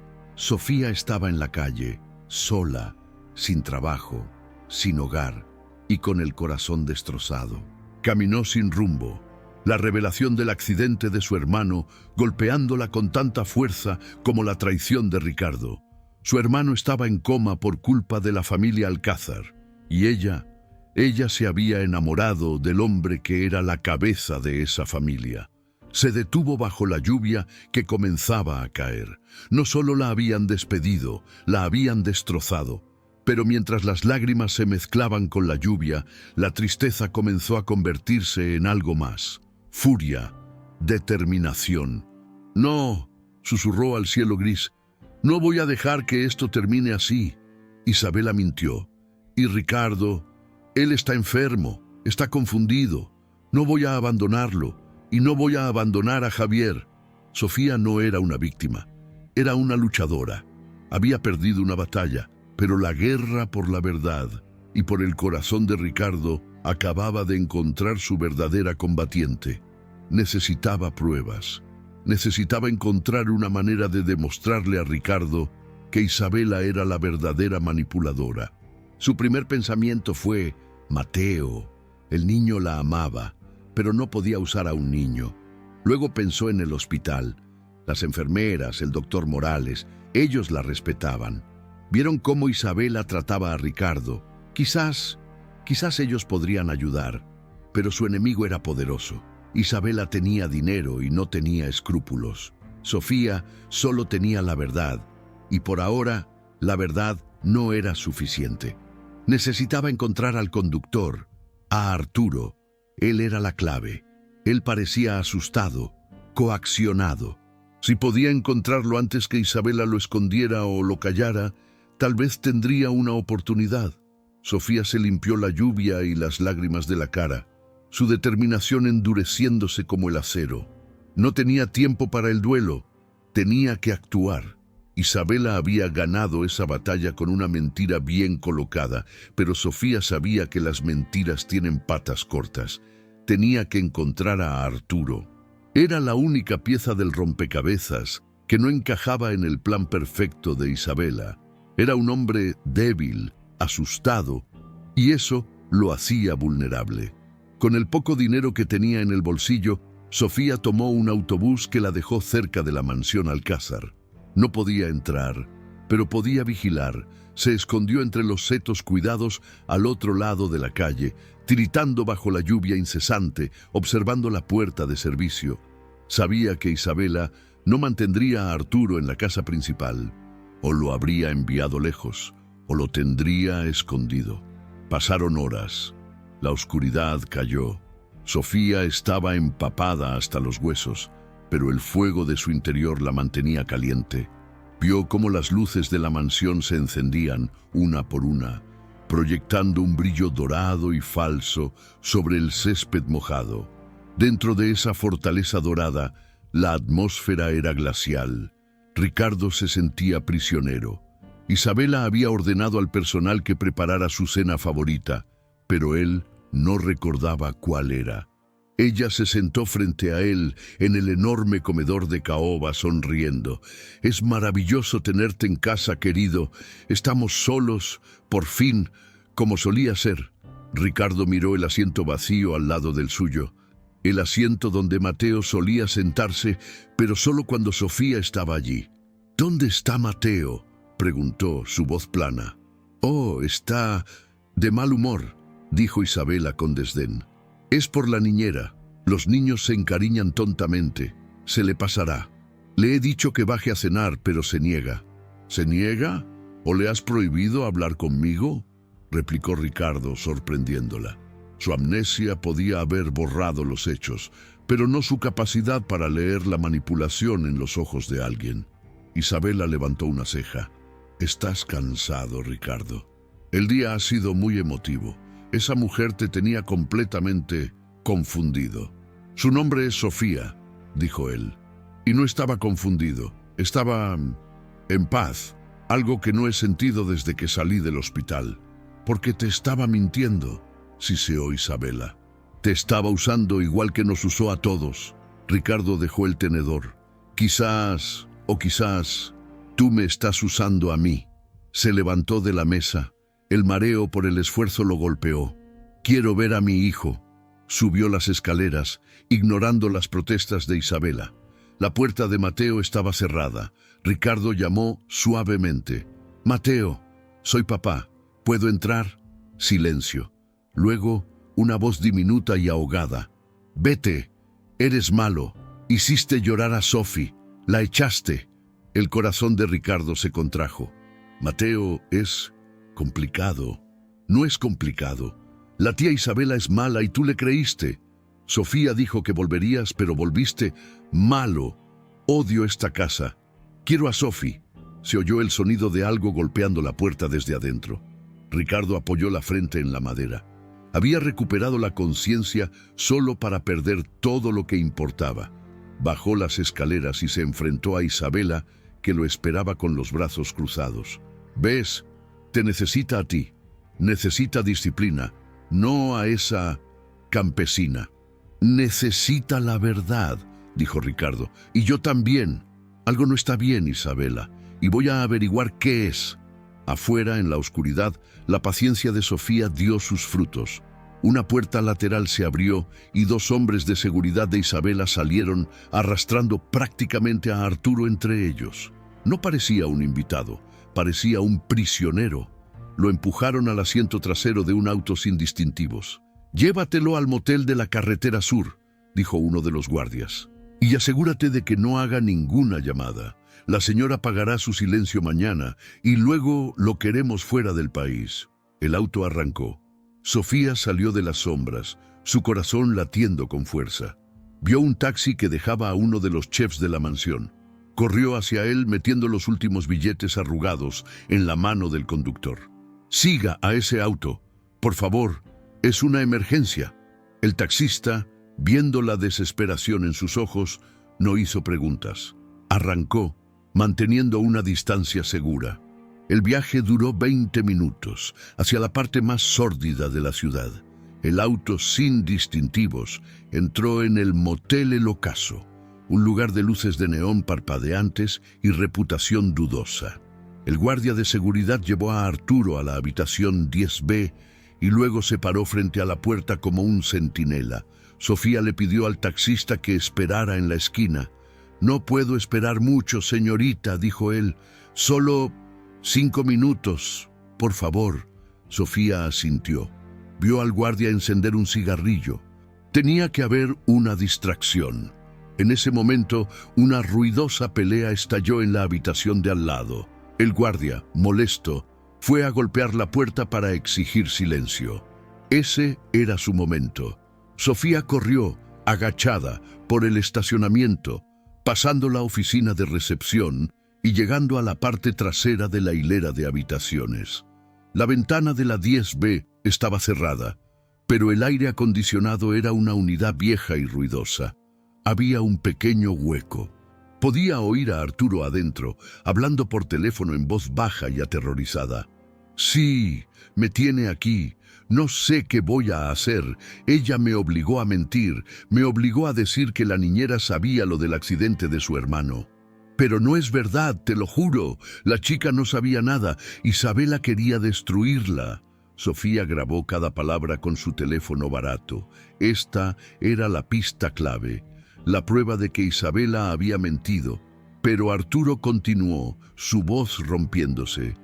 estaba en la calle, sola, sin trabajo, sin hogar y con el corazón destrozado. Caminó sin rumbo. La revelación del accidente de su hermano golpeándola con tanta fuerza como la traición de Ricardo. Su hermano estaba en coma por culpa de la familia Alcázar y ella se había enamorado del hombre que era la cabeza de esa familia. Se detuvo bajo la lluvia que comenzaba a caer. No solo la habían despedido, la habían destrozado. Pero mientras las lágrimas se mezclaban con la lluvia, la tristeza comenzó a convertirse en algo más. Furia, determinación. «No», susurró al cielo gris, «no voy a dejar que esto termine así». Isabela mintió. «Y Ricardo, él está enfermo, está confundido. No voy a abandonarlo. Y no voy a abandonar a Javier». Sofía no era una víctima, era una luchadora. Había perdido una batalla, pero la guerra por la verdad y por el corazón de Ricardo acababa de encontrar su verdadera combatiente. Necesitaba pruebas. Necesitaba encontrar una manera de demostrarle a Ricardo que Isabela era la verdadera manipuladora. Su primer pensamiento fue: Mateo. El niño la amaba, pero no podía usar a un niño. Luego pensó en el hospital. Las enfermeras, el doctor Morales, ellos la respetaban. Vieron cómo Isabela trataba a Ricardo. Quizás ellos podrían ayudar, pero su enemigo era poderoso. Isabela tenía dinero y no tenía escrúpulos. Sofía solo tenía la verdad, y por ahora la verdad no era suficiente. Necesitaba encontrar al conductor, a Arturo. Él era la clave. Él parecía asustado, coaccionado. Si podía encontrarlo antes que Isabela lo escondiera o lo callara, tal vez tendría una oportunidad. Sofía se limpió la lluvia y las lágrimas de la cara, su determinación endureciéndose como el acero. No tenía tiempo para el duelo, tenía que actuar. Isabela había ganado esa batalla con una mentira bien colocada, pero Sofía sabía que las mentiras tienen patas cortas. Tenía que encontrar a Arturo. Era la única pieza del rompecabezas que no encajaba en el plan perfecto de Isabela. Era un hombre débil, asustado, y eso lo hacía vulnerable. Con el poco dinero que tenía en el bolsillo, Sofía tomó un autobús que la dejó cerca de la mansión Alcázar. No podía entrar, pero podía vigilar. Se escondió entre los setos cuidados al otro lado de la calle, tiritando bajo la lluvia incesante, observando la puerta de servicio. Sabía que Isabela no mantendría a Arturo en la casa principal. O lo habría enviado lejos, o lo tendría escondido. Pasaron horas. La oscuridad cayó. Sofía estaba empapada hasta los huesos, pero el fuego de su interior la mantenía caliente. Vio cómo las luces de la mansión se encendían una por una, proyectando un brillo dorado y falso sobre el césped mojado. Dentro de esa fortaleza dorada, la atmósfera era glacial. Ricardo se sentía prisionero. Isabela había ordenado al personal que preparara su cena favorita, pero él no recordaba cuál era. Ella se sentó frente a él en el enorme comedor de caoba sonriendo. «Es maravilloso tenerte en casa, querido. Estamos solos, por fin, como solía ser». Ricardo miró el asiento vacío al lado del suyo. El asiento donde Mateo solía sentarse, pero solo cuando Sofía estaba allí. «¿Dónde está Mateo?», preguntó, su voz plana. «Oh, está de mal humor», dijo Isabela con desdén. «Es por la niñera. Los niños se encariñan tontamente. Se le pasará. Le he dicho que baje a cenar, pero se niega». «¿Se niega? ¿O le has prohibido hablar conmigo?», replicó Ricardo, sorprendiéndola. Su amnesia podía haber borrado los hechos, pero no su capacidad para leer la manipulación en los ojos de alguien. Isabela levantó una ceja. «Estás cansado, Ricardo. El día ha sido muy emotivo. Esa mujer te tenía completamente confundido». «Su nombre es Sofía», dijo él. Y no estaba confundido. Estaba en paz, algo que no he sentido desde que salí del hospital. «Porque te estaba mintiendo», siseó Isabela. «Te estaba usando igual que nos usó a todos». Ricardo dejó el tenedor. «Quizás, o quizás, tú me estás usando a mí». Se levantó de la mesa. El mareo por el esfuerzo lo golpeó. «Quiero ver a mi hijo». Subió las escaleras, ignorando las protestas de Isabela. La puerta de Mateo estaba cerrada. Ricardo llamó suavemente. «Mateo, soy papá. ¿Puedo entrar?» Silencio. Luego, una voz diminuta y ahogada. «Vete. Eres malo. Hiciste llorar a Sophie. La echaste». El corazón de Ricardo se contrajo. «Mateo, es complicado». «No es complicado. La tía Isabela es mala y tú le creíste. Sofía dijo que volverías, pero volviste malo. Odio esta casa. Quiero a Sophie». Se oyó el sonido de algo golpeando la puerta desde adentro. Ricardo apoyó la frente en la madera. Había recuperado la conciencia solo para perder todo lo que importaba. Bajó las escaleras y se enfrentó a Isabela, que lo esperaba con los brazos cruzados. «¿Ves? Te necesita a ti. Necesita disciplina, no a esa campesina». «Necesita la verdad», dijo Ricardo. «Y yo también. Algo no está bien, Isabela, y voy a averiguar qué es». Afuera, en la oscuridad, la paciencia de Sofía dio sus frutos. Una puerta lateral se abrió y dos hombres de seguridad de Isabela salieron, arrastrando prácticamente a Arturo entre ellos. No parecía un invitado, parecía un prisionero. Lo empujaron al asiento trasero de un auto sin distintivos. «Llévatelo al motel de la carretera sur», dijo uno de los guardias. «Y asegúrate de que no haga ninguna llamada. La señora pagará su silencio mañana y luego lo queremos fuera del país». El auto arrancó. Sofía salió de las sombras, su corazón latiendo con fuerza. Vio un taxi que dejaba a uno de los chefs de la mansión. Corrió hacia él metiendo los últimos billetes arrugados en la mano del conductor. «Siga a ese auto, por favor, es una emergencia». El taxista, viendo la desesperación en sus ojos, no hizo preguntas. Arrancó, manteniendo una distancia segura. El viaje duró 20 minutos, hacia la parte más sórdida de la ciudad. El auto, sin distintivos, entró en el Motel El Ocaso, un lugar de luces de neón parpadeantes y reputación dudosa. El guardia de seguridad llevó a Arturo a la habitación 10B y luego se paró frente a la puerta como un centinela. Sofía le pidió al taxista que esperara en la esquina. «No puedo esperar mucho, señorita», dijo él. «Solo 5 minutos, por favor». Sofía asintió. Vio al guardia encender un cigarrillo. Tenía que haber una distracción. En ese momento, una ruidosa pelea estalló en la habitación de al lado. El guardia, molesto, fue a golpear la puerta para exigir silencio. Ese era su momento. Sofía corrió, agachada, por el estacionamiento, pasando la oficina de recepción y llegando a la parte trasera de la hilera de habitaciones. La ventana de la 10B estaba cerrada, pero el aire acondicionado era una unidad vieja y ruidosa. Había un pequeño hueco. Podía oír a Arturo adentro, hablando por teléfono en voz baja y aterrorizada. «Sí, me tiene aquí. No sé qué voy a hacer. Ella me obligó a mentir, me obligó a decir que la niñera sabía lo del accidente de su hermano. Pero no es verdad, te lo juro. La chica no sabía nada. Isabela quería destruirla». Sofía grabó cada palabra con su teléfono barato. Esta era la pista clave, la prueba de que Isabela había mentido. Pero Arturo continuó, su voz rompiéndose.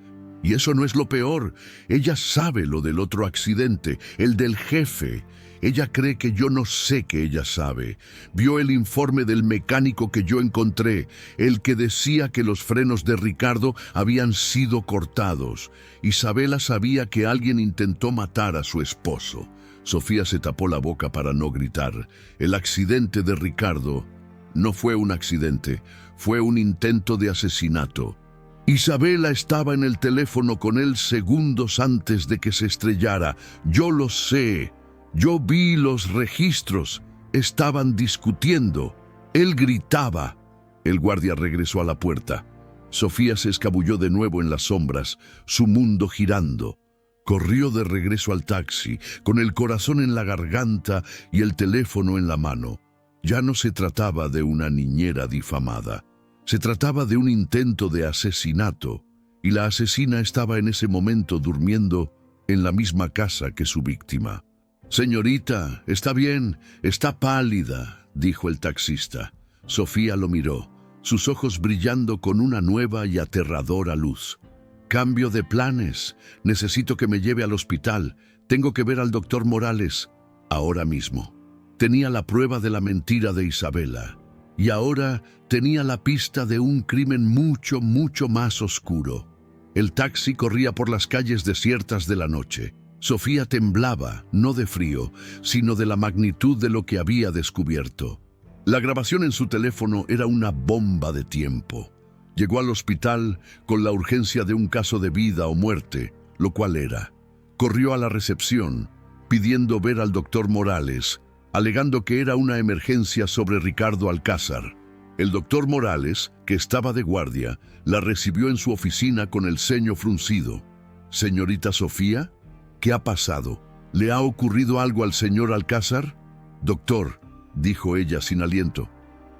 «Y eso no es lo peor. Ella sabe lo del otro accidente, el del jefe. Ella cree que yo no sé que ella sabe. Vio el informe del mecánico que yo encontré, el que decía que los frenos de Ricardo habían sido cortados. Isabela sabía que alguien intentó matar a su esposo». Sofía se tapó la boca para no gritar. El accidente de Ricardo no fue un accidente, fue un intento de asesinato. Isabela estaba en el teléfono con él segundos antes de que se estrellara. Yo lo sé. Yo vi los registros. Estaban discutiendo. Él gritaba. El guardia regresó a la puerta. Sofía se escabulló de nuevo en las sombras, su mundo girando. Corrió de regreso al taxi, con el corazón en la garganta y el teléfono en la mano. Ya no se trataba de una niñera difamada. Se trataba de un intento de asesinato, y la asesina estaba en ese momento durmiendo en la misma casa que su víctima. «Señorita, está bien, está pálida», dijo el taxista. Sofía lo miró, sus ojos brillando con una nueva y aterradora luz. «Cambio de planes. Necesito que me lleve al hospital. Tengo que ver al doctor Morales. Ahora mismo». Tenía la prueba de la mentira de Isabela. Y ahora tenía la pista de un crimen mucho, mucho más oscuro. El taxi corría por las calles desiertas de la noche. Sofía temblaba, no de frío, sino de la magnitud de lo que había descubierto. La grabación en su teléfono era una bomba de tiempo. Llegó al hospital con la urgencia de un caso de vida o muerte, lo cual era. Corrió a la recepción, pidiendo ver al doctor Morales, alegando que era una emergencia sobre Ricardo Alcázar. El doctor Morales, que estaba de guardia, la recibió en su oficina con el ceño fruncido. «Señorita Sofía, ¿qué ha pasado? ¿Le ha ocurrido algo al señor Alcázar?» «Doctor», dijo ella sin aliento,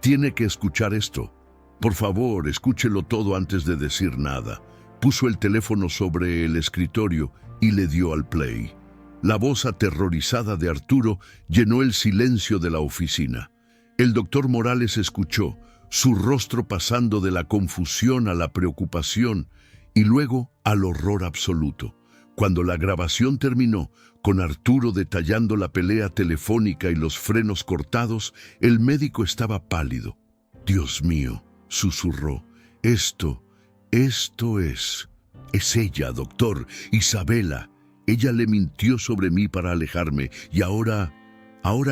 «tiene que escuchar esto. Por favor, escúchelo todo antes de decir nada». Puso el teléfono sobre el escritorio y le dio al play. La voz aterrorizada de Arturo llenó el silencio de la oficina. El doctor Morales escuchó, su rostro pasando de la confusión a la preocupación y luego al horror absoluto. Cuando la grabación terminó, con Arturo detallando la pelea telefónica y los frenos cortados, el médico estaba pálido. «Dios mío», susurró, esto es ella, doctor, Isabela. Ella le mintió sobre mí para alejarme y ahora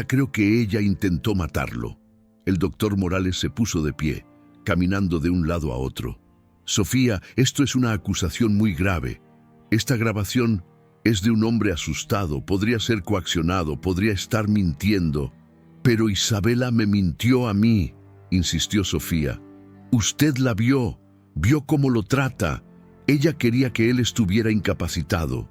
creo que ella intentó matarlo. El doctor Morales se puso de pie, caminando de un lado a otro. Sofía, esto es una acusación muy grave. Esta grabación es de un hombre asustado, podría ser coaccionado, podría estar mintiendo. Pero Isabela me mintió a mí, insistió Sofía. Usted la vio cómo lo trata. Ella quería que él estuviera incapacitado.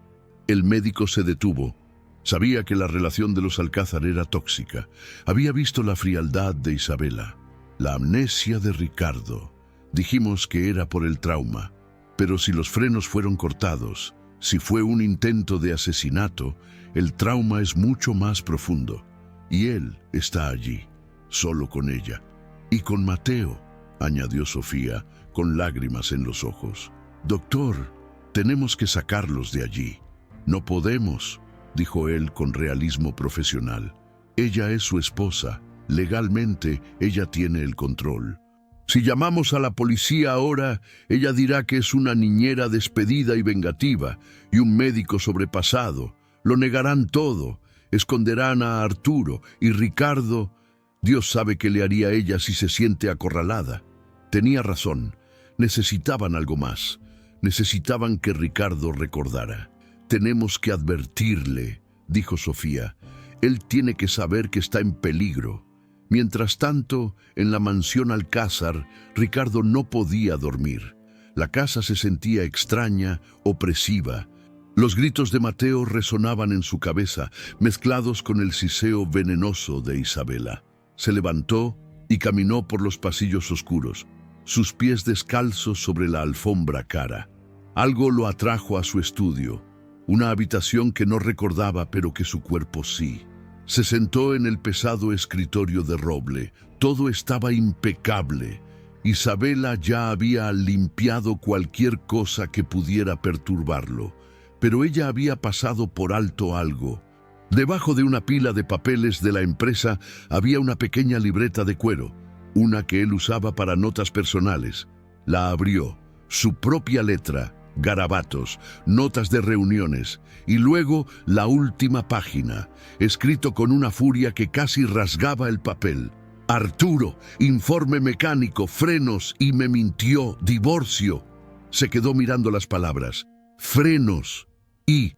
El médico se detuvo. Sabía que la relación de los Alcázar era tóxica. Había visto la frialdad de Isabela, la amnesia de Ricardo. Dijimos que era por el trauma, pero si los frenos fueron cortados, si fue un intento de asesinato, el trauma es mucho más profundo. Y él está allí, solo con ella. Y con Mateo, añadió Sofía, con lágrimas en los ojos. Doctor, tenemos que sacarlos de allí. No podemos, dijo él con realismo profesional. Ella es su esposa. Legalmente, ella tiene el control. Si llamamos a la policía ahora, ella dirá que es una niñera despedida y vengativa, y un médico sobrepasado. Lo negarán todo, esconderán a Arturo y Ricardo. Dios sabe qué le haría a ella si se siente acorralada. Tenía razón, necesitaban algo más. Necesitaban que Ricardo recordara. Tenemos que advertirle, dijo Sofía. Él tiene que saber que está en peligro. Mientras tanto, en la mansión Alcázar, Ricardo no podía dormir. La casa se sentía extraña, opresiva. Los gritos de Mateo resonaban en su cabeza, mezclados con el siseo venenoso de Isabela. Se levantó y caminó por los pasillos oscuros, sus pies descalzos sobre la alfombra cara. Algo lo atrajo a su estudio, una habitación que no recordaba pero que su cuerpo sí. Se sentó en el pesado escritorio de roble. Todo estaba impecable. Isabela ya había limpiado cualquier cosa que pudiera perturbarlo, pero ella había pasado por alto algo. Debajo de una pila de papeles de la empresa había una pequeña libreta de cuero, una que él usaba para notas personales. La abrió, su propia letra, garabatos, notas de reuniones, y luego la última página, escrito con una furia que casi rasgaba el papel. Arturo, informe mecánico, frenos y me mintió, divorcio. Se quedó mirando las palabras. Frenos y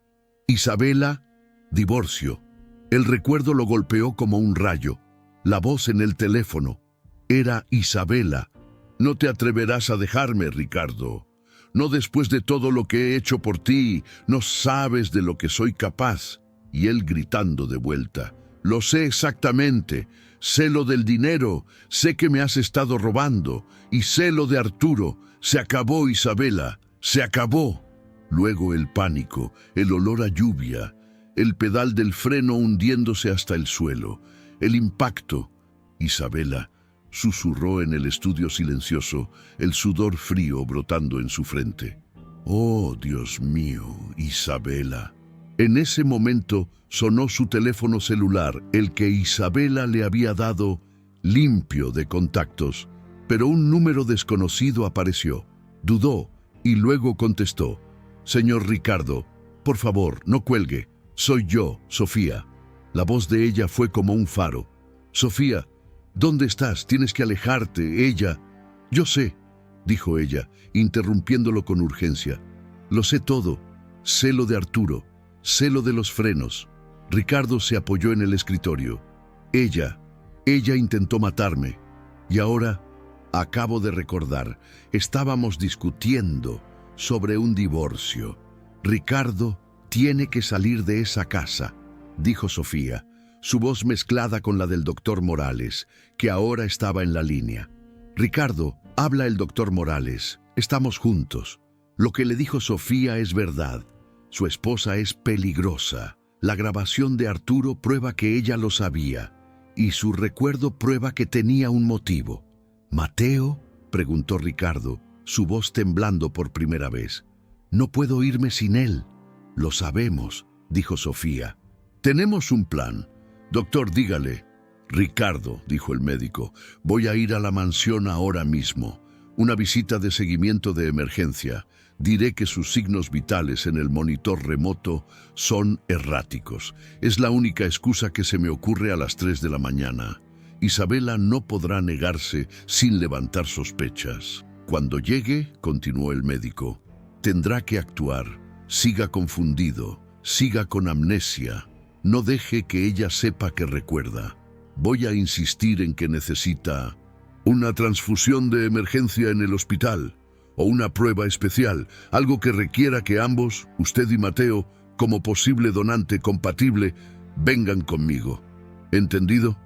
Isabela, divorcio. El recuerdo lo golpeó como un rayo. La voz en el teléfono. Era Isabela. No te atreverás a dejarme, Ricardo. No después de todo lo que he hecho por ti, no sabes de lo que soy capaz. Y él gritando de vuelta. Lo sé exactamente. Sé lo del dinero, sé que me has estado robando. Y sé lo de Arturo. Se acabó, Isabela. Se acabó. Luego el pánico, el olor a lluvia, el pedal del freno hundiéndose hasta el suelo, el impacto. Isabela susurró en el estudio silencioso, el sudor frío brotando en su frente. Oh, Dios mío, Isabela. En ese momento sonó su teléfono celular, el que Isabela le había dado, limpio de contactos, pero un número desconocido apareció. Dudó y luego contestó. Señor Ricardo, por favor, no cuelgue. Soy yo, Sofía. La voz de ella fue como un faro. Sofía, ¿dónde estás? Tienes que alejarte. Ella... Yo sé, dijo ella, interrumpiéndolo con urgencia. Lo sé todo. Sé lo de Arturo. Sé lo de los frenos. Ricardo se apoyó en el escritorio. Ella intentó matarme. Y ahora, acabo de recordar, estábamos discutiendo sobre un divorcio. Ricardo tiene que salir de esa casa, dijo Sofía, su voz mezclada con la del doctor Morales, que ahora estaba en la línea. Ricardo, habla el doctor Morales. Estamos juntos. Lo que le dijo Sofía es verdad. Su esposa es peligrosa. La grabación de Arturo prueba que ella lo sabía, y su recuerdo prueba que tenía un motivo. ¿Mateo?, preguntó Ricardo, su voz temblando por primera vez. No puedo irme sin él. Lo sabemos, dijo Sofía. Tenemos un plan. Doctor, dígale. Ricardo, dijo el médico, voy a ir a la mansión ahora mismo. Una visita de seguimiento de emergencia. Diré que sus signos vitales en el monitor remoto son erráticos. Es la única excusa que se me ocurre a las 3 de la mañana. Isabela no podrá negarse sin levantar sospechas. Cuando llegue, continuó el médico, tendrá que actuar. Siga confundido, siga con amnesia. No deje que ella sepa que recuerda. Voy a insistir en que necesita una transfusión de emergencia en el hospital o una prueba especial, algo que requiera que ambos, usted y Mateo, como posible donante compatible, vengan conmigo. ¿Entendido?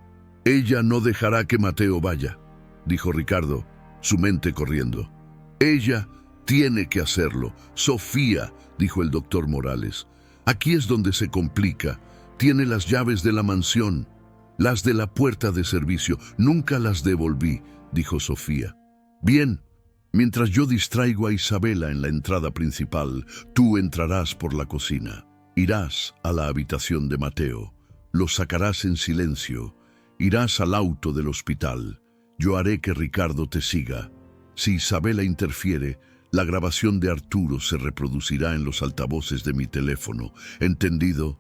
Ella no dejará que Mateo vaya, dijo Ricardo, su mente corriendo. Ella tiene que hacerlo. Sofía, dijo el doctor Morales. Aquí es donde se complica. Tiene las llaves de la mansión, las de la puerta de servicio. Nunca las devolví, dijo Sofía. Bien, mientras yo distraigo a Isabela en la entrada principal, tú entrarás por la cocina. Irás a la habitación de Mateo. Lo sacarás en silencio. Irás al auto del hospital. Yo haré que Ricardo te siga. Si Isabela interfiere, la grabación de Arturo se reproducirá en los altavoces de mi teléfono. ¿Entendido?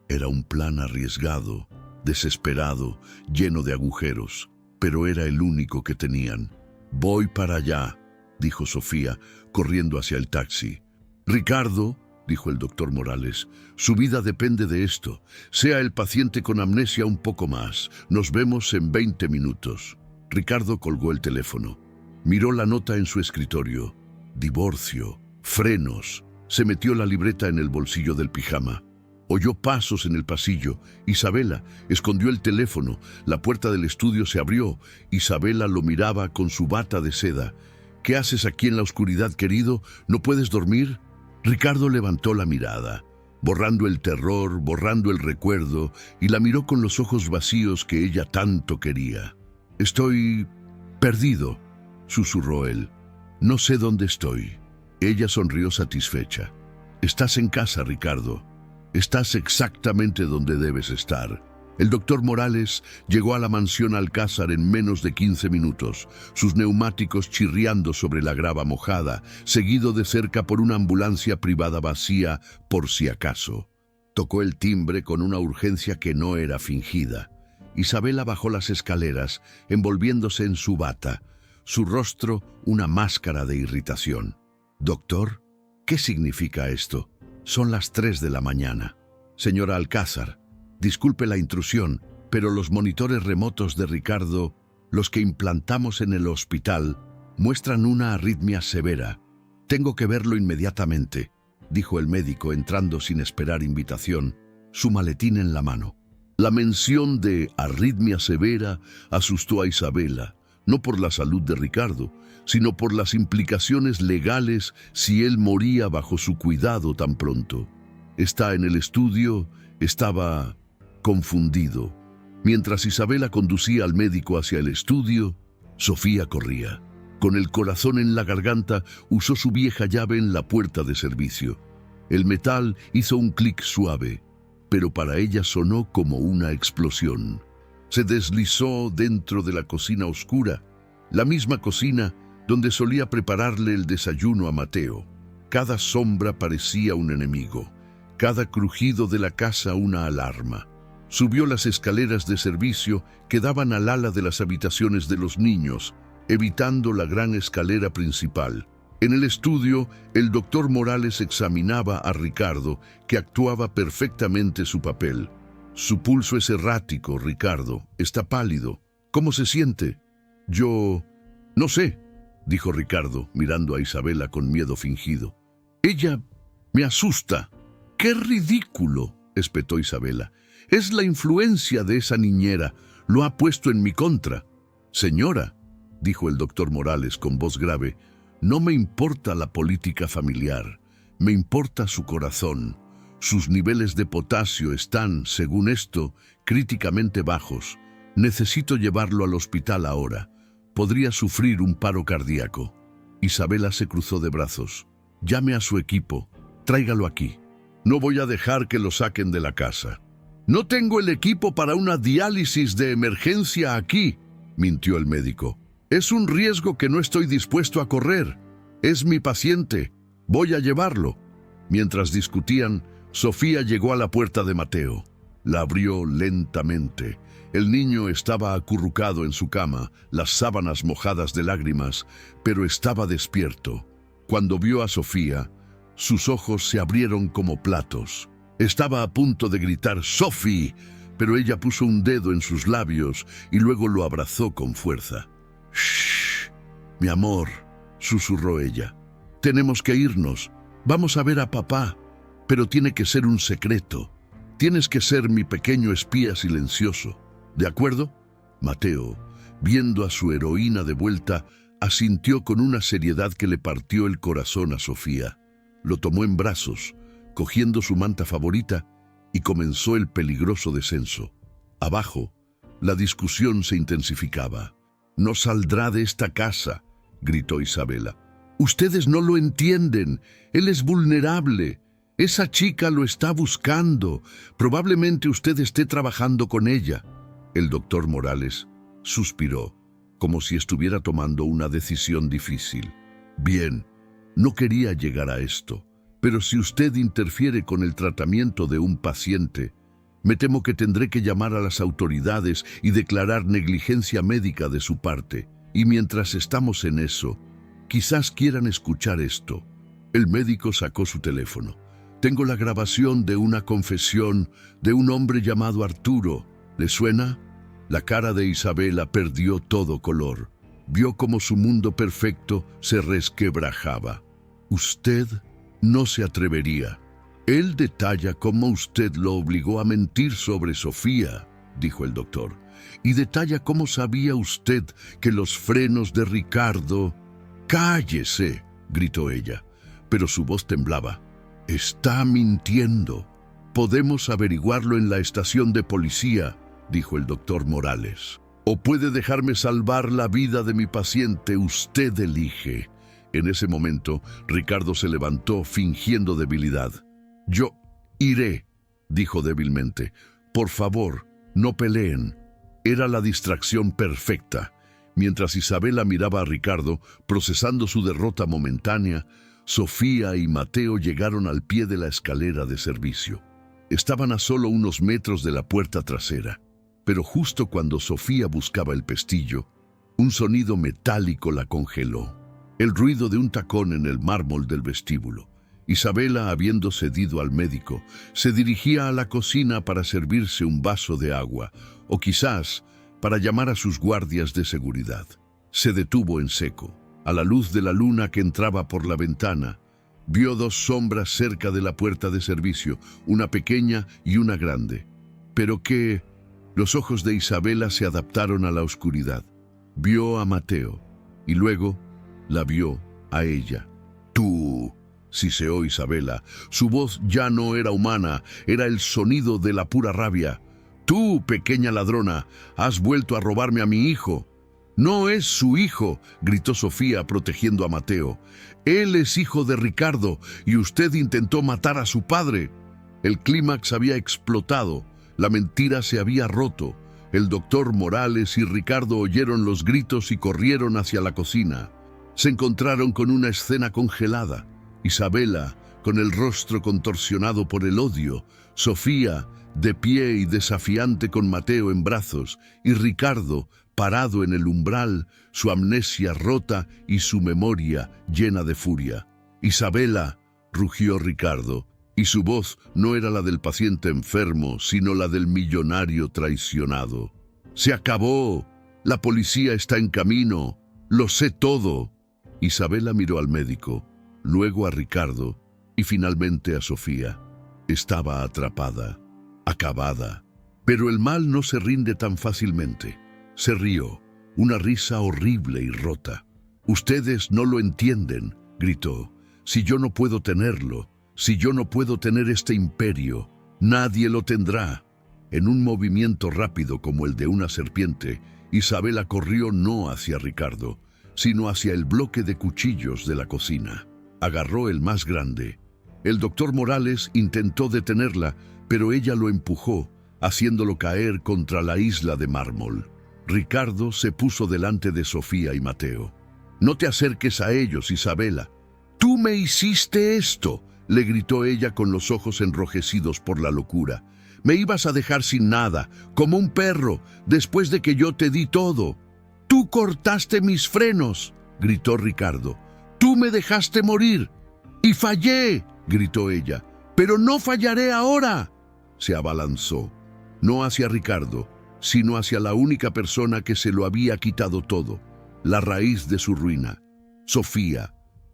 Era un plan arriesgado, desesperado, lleno de agujeros, pero era el único que tenían. Voy para allá, dijo Sofía, corriendo hacia el taxi. Ricardo, dijo el doctor Morales, su vida depende de esto. Sea el paciente con amnesia un poco más. Nos vemos en 20 minutos. Ricardo colgó el teléfono. Miró la nota en su escritorio. Divorcio, frenos. Se metió la libreta en el bolsillo del pijama. Oyó pasos en el pasillo. Isabela escondió el teléfono. La puerta del estudio se abrió. Isabela lo miraba con su bata de seda. ¿Qué haces aquí en la oscuridad, querido? ¿No puedes dormir? Ricardo levantó la mirada, borrando el terror, borrando el recuerdo, y la miró con los ojos vacíos que ella tanto quería. Estoy perdido, susurró él. No sé dónde estoy. Ella sonrió satisfecha. Estás en casa, Ricardo. Estás exactamente donde debes estar. El doctor Morales llegó a la mansión Alcázar en menos de 15 minutos, sus neumáticos chirriando sobre la grava mojada, seguido de cerca por una ambulancia privada vacía por si acaso. Tocó el timbre con una urgencia que no era fingida. Isabela bajó las escaleras, envolviéndose en su bata, su rostro una máscara de irritación. «Doctor, ¿qué significa esto? Son las 3 de la mañana. Señora Alcázar, disculpe la intrusión, pero los monitores remotos de Ricardo, los que implantamos en el hospital, muestran una arritmia severa. Tengo que verlo inmediatamente», dijo el médico entrando sin esperar invitación, su maletín en la mano. La mención de arritmia severa asustó a Isabela, no por la salud de Ricardo, sino por las implicaciones legales si él moría bajo su cuidado tan pronto. Está en el estudio, estaba confundido. Mientras Isabela conducía al médico hacia el estudio, Sofía corría. Con el corazón en la garganta, usó su vieja llave en la puerta de servicio. El metal hizo un clic suave, pero para ella sonó como una explosión. Se deslizó dentro de la cocina oscura, la misma cocina donde solía prepararle el desayuno a Mateo. Cada sombra parecía un enemigo, cada crujido de la casa una alarma. Subió las escaleras de servicio que daban al ala de las habitaciones de los niños, evitando la gran escalera principal. En el estudio, el doctor Morales examinaba a Ricardo, que actuaba perfectamente su papel. Su pulso es errático, Ricardo. Está pálido. ¿Cómo se siente? Yo no sé, dijo Ricardo, mirando a Isabela con miedo fingido. Ella me asusta. ¡Qué ridículo!, espetó Isabela. Es la influencia de esa niñera. Lo ha puesto en mi contra. Señora, dijo el doctor Morales con voz grave, no me importa la política familiar. Me importa su corazón. Sus niveles de potasio están, según esto, críticamente bajos. Necesito llevarlo al hospital ahora. Podría sufrir un paro cardíaco. Isabela se cruzó de brazos. Llame a su equipo. Tráigalo aquí. No voy a dejar que lo saquen de la casa. No tengo el equipo para una diálisis de emergencia aquí, mintió el médico. Es un riesgo que no estoy dispuesto a correr. Es mi paciente. Voy a llevarlo. Mientras discutían, Sofía llegó a la puerta de Mateo. La abrió lentamente. El niño estaba acurrucado en su cama, las sábanas mojadas de lágrimas, pero estaba despierto. Cuando vio a Sofía, sus ojos se abrieron como platos. Estaba a punto de gritar «¡Sophie!», pero ella puso un dedo en sus labios y luego lo abrazó con fuerza. «¡Shh! Mi amor», susurró ella. «Tenemos que irnos. Vamos a ver a papá, pero tiene que ser un secreto. Tienes que ser mi pequeño espía silencioso. ¿De acuerdo?» Mateo, viendo a su heroína de vuelta, asintió con una seriedad que le partió el corazón a Sofía. Lo tomó en brazos, cogiendo su manta favorita, y comenzó el peligroso descenso. Abajo, la discusión se intensificaba. «No saldrá de esta casa», gritó Isabela. «Ustedes no lo entienden. Él es vulnerable. Esa chica lo está buscando. Probablemente usted esté trabajando con ella». El doctor Morales suspiró, como si estuviera tomando una decisión difícil. «Bien, no quería llegar a esto, pero si usted interfiere con el tratamiento de un paciente, me temo que tendré que llamar a las autoridades y declarar negligencia médica de su parte. Y mientras estamos en eso, quizás quieran escuchar esto». El médico sacó su teléfono. «Tengo la grabación de una confesión de un hombre llamado Arturo. ¿Le suena?». La cara de Isabela perdió todo color. Vio cómo su mundo perfecto se resquebrajaba. «Usted no se atrevería. Él detalla cómo usted lo obligó a mentir sobre Sofía», dijo el doctor. «Y detalla cómo sabía usted que los frenos de Ricardo...». «¡Cállese!», gritó ella, pero su voz temblaba. «Está mintiendo. Podemos averiguarlo en la estación de policía», dijo el doctor Morales. «O puede dejarme salvar la vida de mi paciente. Usted elige». En ese momento, Ricardo se levantó fingiendo debilidad. «Yo iré», dijo débilmente. «Por favor, no peleen». Era la distracción perfecta. Mientras Isabela miraba a Ricardo, procesando su derrota momentánea, Sofía y Mateo llegaron al pie de la escalera de servicio. Estaban a solo unos metros de la puerta trasera. Pero justo cuando Sofía buscaba el pestillo, un sonido metálico la congeló. El ruido de un tacón en el mármol del vestíbulo. Isabela, habiendo cedido al médico, se dirigía a la cocina para servirse un vaso de agua, o quizás para llamar a sus guardias de seguridad. Se detuvo en seco. A la luz de la luna que entraba por la ventana, vio dos sombras cerca de la puerta de servicio, una pequeña y una grande. Pero que los ojos de Isabela se adaptaron a la oscuridad. Vio a Mateo y luego la vio a ella. «Tú», siseó Isabela. Su voz ya no era humana, era el sonido de la pura rabia. «Tú, pequeña ladrona, has vuelto a robarme a mi hijo». «No es su hijo», gritó Sofía protegiendo a Mateo. «Él es hijo de Ricardo y usted intentó matar a su padre». El clímax había explotado. La mentira se había roto. El doctor Morales y Ricardo oyeron los gritos y corrieron hacia la cocina. Se encontraron con una escena congelada. Isabela, con el rostro contorsionado por el odio, Sofía, de pie y desafiante con Mateo en brazos, y Ricardo, parado en el umbral, su amnesia rota y su memoria llena de furia. «Isabela», rugió Ricardo, y su voz no era la del paciente enfermo, sino la del millonario traicionado. «Se acabó. La policía está en camino. Lo sé todo». Isabela miró al médico, luego a Ricardo y finalmente a Sofía. Estaba atrapada, acabada. Pero el mal no se rinde tan fácilmente. Se rió, una risa horrible y rota. «Ustedes no lo entienden», gritó. «Si yo no puedo tenerlo, si yo no puedo tener este imperio, nadie lo tendrá». En un movimiento rápido como el de una serpiente, Isabela corrió no hacia Ricardo, sino hacia el bloque de cuchillos de la cocina. Agarró el más grande. El doctor Morales intentó detenerla, pero ella lo empujó, haciéndolo caer contra la isla de mármol. Ricardo se puso delante de Sofía y Mateo. «No te acerques a ellos, Isabela. ¡Tú me hiciste esto!», le gritó ella con los ojos enrojecidos por la locura. «Me ibas a dejar sin nada, como un perro, después de que yo te di todo. ¡Tú cortaste mis frenos!», gritó Ricardo. «¡Tú me dejaste morir! ¡Y fallé!», gritó ella. «¡Pero no fallaré ahora!». Se abalanzó, no hacia Ricardo, sino hacia la única persona que se lo había quitado todo, la raíz de su ruina, Sofía.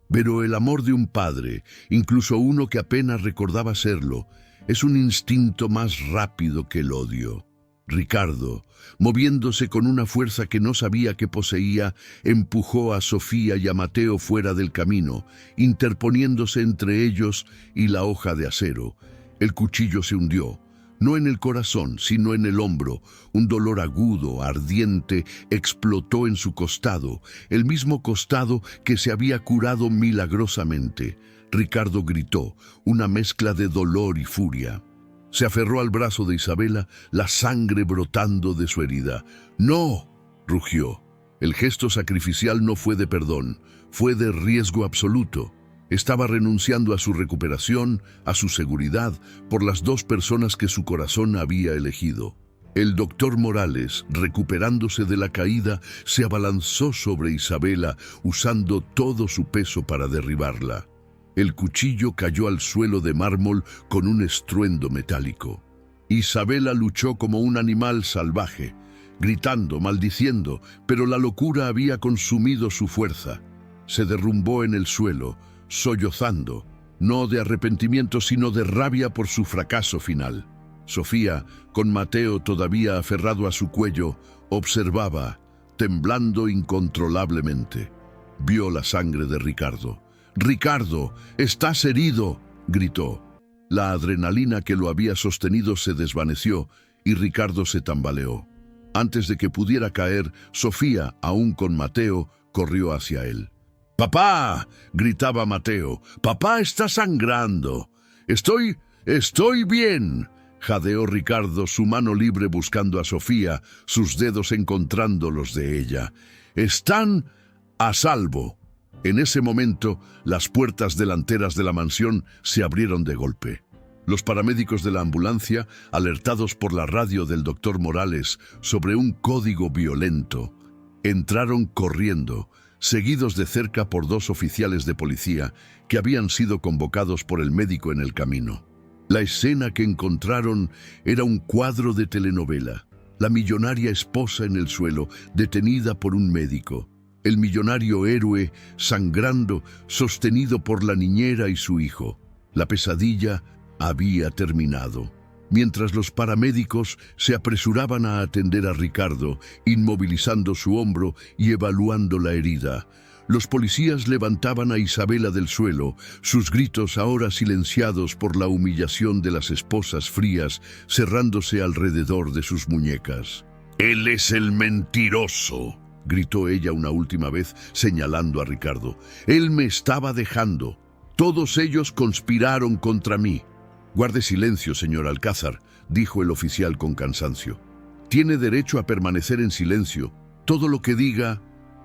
Pero el amor de un padre, incluso uno que apenas recordaba serlo, es un instinto más rápido que el odio. Ricardo, moviéndose con una fuerza que no sabía que poseía, empujó a Sofía y a Mateo fuera del camino, interponiéndose entre ellos y la hoja de acero. El cuchillo se hundió, no en el corazón, sino en el hombro. Un dolor agudo, ardiente, explotó en su costado, el mismo costado que se había curado milagrosamente. Ricardo gritó, una mezcla de dolor y furia. Se aferró al brazo de Isabela, la sangre brotando de su herida. «¡No!», rugió. El gesto sacrificial no fue de perdón, fue de riesgo absoluto. Estaba renunciando a su recuperación, a su seguridad, por las dos personas que su corazón había elegido. El doctor Morales, recuperándose de la caída, se abalanzó sobre Isabela, usando todo su peso para derribarla. El cuchillo cayó al suelo de mármol con un estruendo metálico. Isabela luchó como un animal salvaje, gritando, maldiciendo, pero la locura había consumido su fuerza. Se derrumbó en el suelo, sollozando, no de arrepentimiento sino de rabia por su fracaso final. Sofía, con Mateo todavía aferrado a su cuello, observaba, temblando incontrolablemente. Vio la sangre de Ricardo. «¡Ricardo, estás herido!», gritó. La adrenalina que lo había sostenido se desvaneció y Ricardo se tambaleó. Antes de que pudiera caer, Sofía, aún con Mateo, corrió hacia él. «¡Papá!», gritaba Mateo. «¡Papá está sangrando!». Estoy bien», jadeó Ricardo, su mano libre buscando a Sofía, sus dedos encontrando los de ella. «Están a salvo». En ese momento, las puertas delanteras de la mansión se abrieron de golpe. Los paramédicos de la ambulancia, alertados por la radio del doctor Morales sobre un código violento, entraron corriendo, seguidos de cerca por dos oficiales de policía que habían sido convocados por el médico en el camino. La escena que encontraron era un cuadro de telenovela. La millonaria esposa en el suelo, detenida por un médico. El millonario héroe sangrando, sostenido por la niñera y su hijo. La pesadilla había terminado. Mientras los paramédicos se apresuraban a atender a Ricardo, inmovilizando su hombro y evaluando la herida, los policías levantaban a Isabela del suelo, sus gritos ahora silenciados por la humillación de las esposas frías, cerrándose alrededor de sus muñecas. «¡Él es el mentiroso!», gritó ella una última vez, señalando a Ricardo. «Él me estaba dejando. Todos ellos conspiraron contra mí». «Guarde silencio, señor Alcázar», dijo el oficial con cansancio. «Tiene derecho a permanecer en silencio. Todo lo que diga...».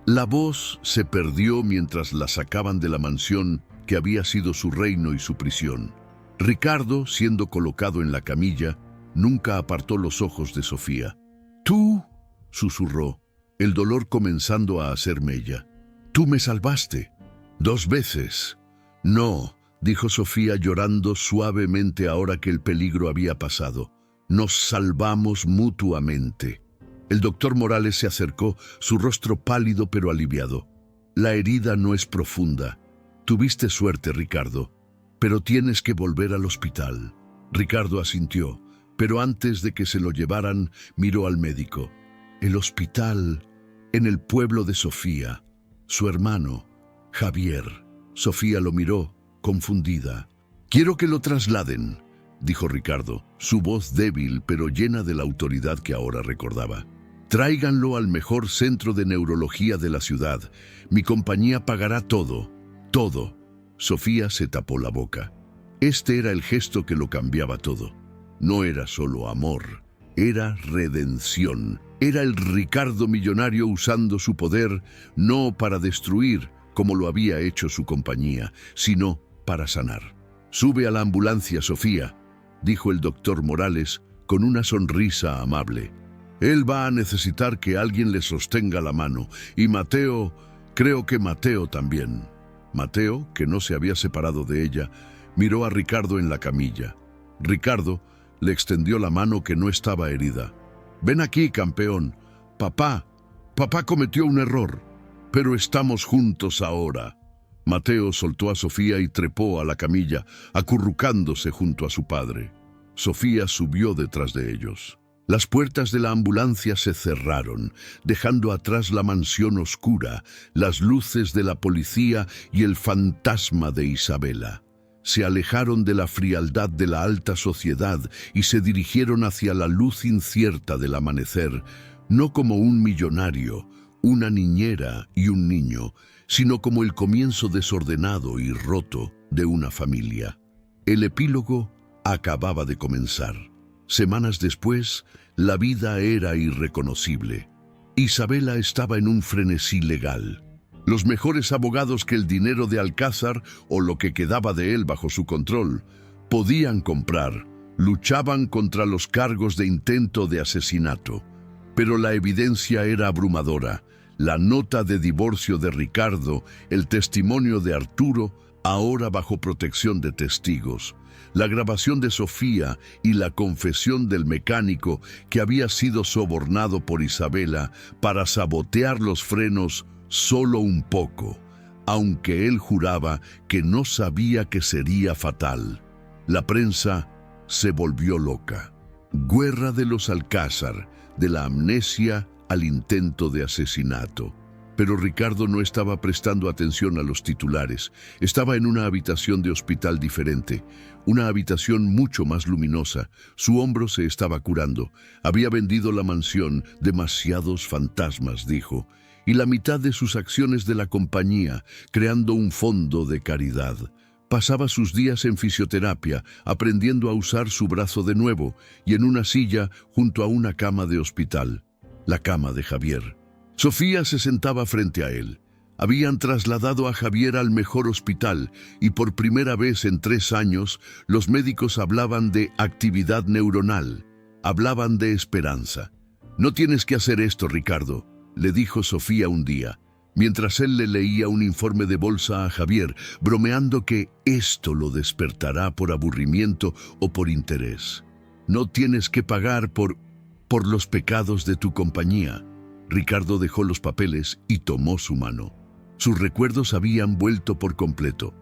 La voz se perdió mientras la sacaban de la mansión que había sido su reino y su prisión. Ricardo, siendo colocado en la camilla, nunca apartó los ojos de Sofía. «Tú», susurró, el dolor comenzando a hacer mella. «Tú me salvaste. 2 veces». «No», dijo Sofía llorando suavemente ahora que el peligro había pasado. «Nos salvamos mutuamente». El doctor Morales se acercó, su rostro pálido pero aliviado. «La herida no es profunda. Tuviste suerte, Ricardo, pero tienes que volver al hospital». Ricardo asintió, pero antes de que se lo llevaran, miró al médico. «El hospital, en el pueblo de Sofía. Su hermano, Javier». Sofía lo miró, confundida. «Quiero que lo trasladen», dijo Ricardo, su voz débil pero llena de la autoridad que ahora recordaba. «Tráiganlo al mejor centro de neurología de la ciudad. Mi compañía pagará todo, todo». Sofía se tapó la boca. Este era el gesto que lo cambiaba todo. No era solo amor, era redención. Era el Ricardo millonario usando su poder no para destruir, como lo había hecho su compañía, sino para sanar. «Sube a la ambulancia, Sofía», dijo el doctor Morales con una sonrisa amable. «Él va a necesitar que alguien le sostenga la mano, y Mateo, creo que Mateo también». Mateo, que no se había separado de ella, miró a Ricardo en la camilla. Ricardo le extendió la mano que no estaba herida. «Ven aquí, campeón. Papá cometió un error, pero estamos juntos ahora». Mateo soltó a Sofía y trepó a la camilla, acurrucándose junto a su padre. Sofía subió detrás de ellos. Las puertas de la ambulancia se cerraron, dejando atrás la mansión oscura, las luces de la policía y el fantasma de Isabela. Se alejaron de la frialdad de la alta sociedad y se dirigieron hacia la luz incierta del amanecer, no como un millonario, una niñera y un niño, sino como el comienzo desordenado y roto de una familia. El epílogo acababa de comenzar. Semanas después, la vida era irreconocible. Isabela estaba en un frenesí legal. Los mejores abogados que el dinero de Alcázar, o lo que quedaba de él bajo su control, podían comprar, luchaban contra los cargos de intento de asesinato. Pero la evidencia era abrumadora. La nota de divorcio de Ricardo, el testimonio de Arturo, ahora bajo protección de testigos, la grabación de Sofía y la confesión del mecánico que había sido sobornado por Isabela para sabotear los frenos solo un poco, aunque él juraba que no sabía que sería fatal. La prensa se volvió loca. Guerra de los Alcázar, de la amnesia al intento de asesinato. Pero Ricardo no estaba prestando atención a los titulares. Estaba en una habitación de hospital diferente, una habitación mucho más luminosa. Su hombro se estaba curando. Había vendido la mansión, demasiados fantasmas, dijo, y la mitad de sus acciones de la compañía, creando un fondo de caridad. Pasaba sus días en fisioterapia, aprendiendo a usar su brazo de nuevo, y en una silla junto a una cama de hospital. La cama de Javier. Sofía se sentaba frente a él. Habían trasladado a Javier al mejor hospital y por primera vez en 3 años los médicos hablaban de actividad neuronal, hablaban de esperanza. «No tienes que hacer esto, Ricardo», le dijo Sofía un día, mientras él le leía un informe de bolsa a Javier, bromeando que esto lo despertará por aburrimiento o por interés. «No tienes que pagar por los pecados de tu compañía». Ricardo dejó los papeles y tomó su mano. Sus recuerdos habían vuelto por completo.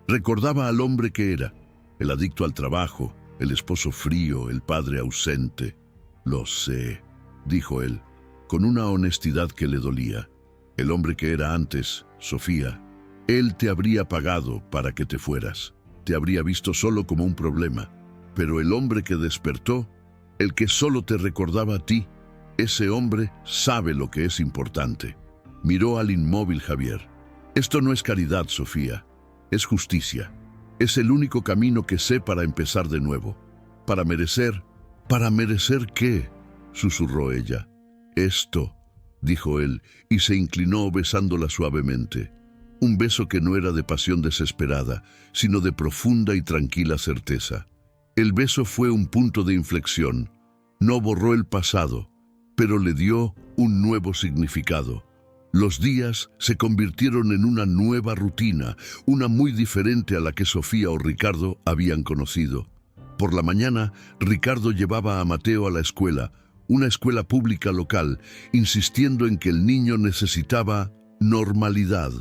Recordaba al hombre que era, el adicto al trabajo, el esposo frío, el padre ausente. «Lo sé», dijo él, con una honestidad que le dolía. «El hombre que era antes, Sofía. Él te habría pagado para que te fueras. Te habría visto solo como un problema. Pero el hombre que despertó, el que solo te recordaba a ti, ese hombre sabe lo que es importante». Miró al inmóvil Javier. «Esto no es caridad, Sofía. Es justicia. Es el único camino que sé para empezar de nuevo. Para merecer». «¿Para merecer qué?», susurró ella. «Esto», dijo él, y se inclinó besándola suavemente. Un beso que no era de pasión desesperada, sino de profunda y tranquila certeza. El beso fue un punto de inflexión. No borró el pasado, pero le dio un nuevo significado. Los días se convirtieron en una nueva rutina, una muy diferente a la que Sofía o Ricardo habían conocido. Por la mañana, Ricardo llevaba a Mateo a la escuela, una escuela pública local, insistiendo en que el niño necesitaba normalidad.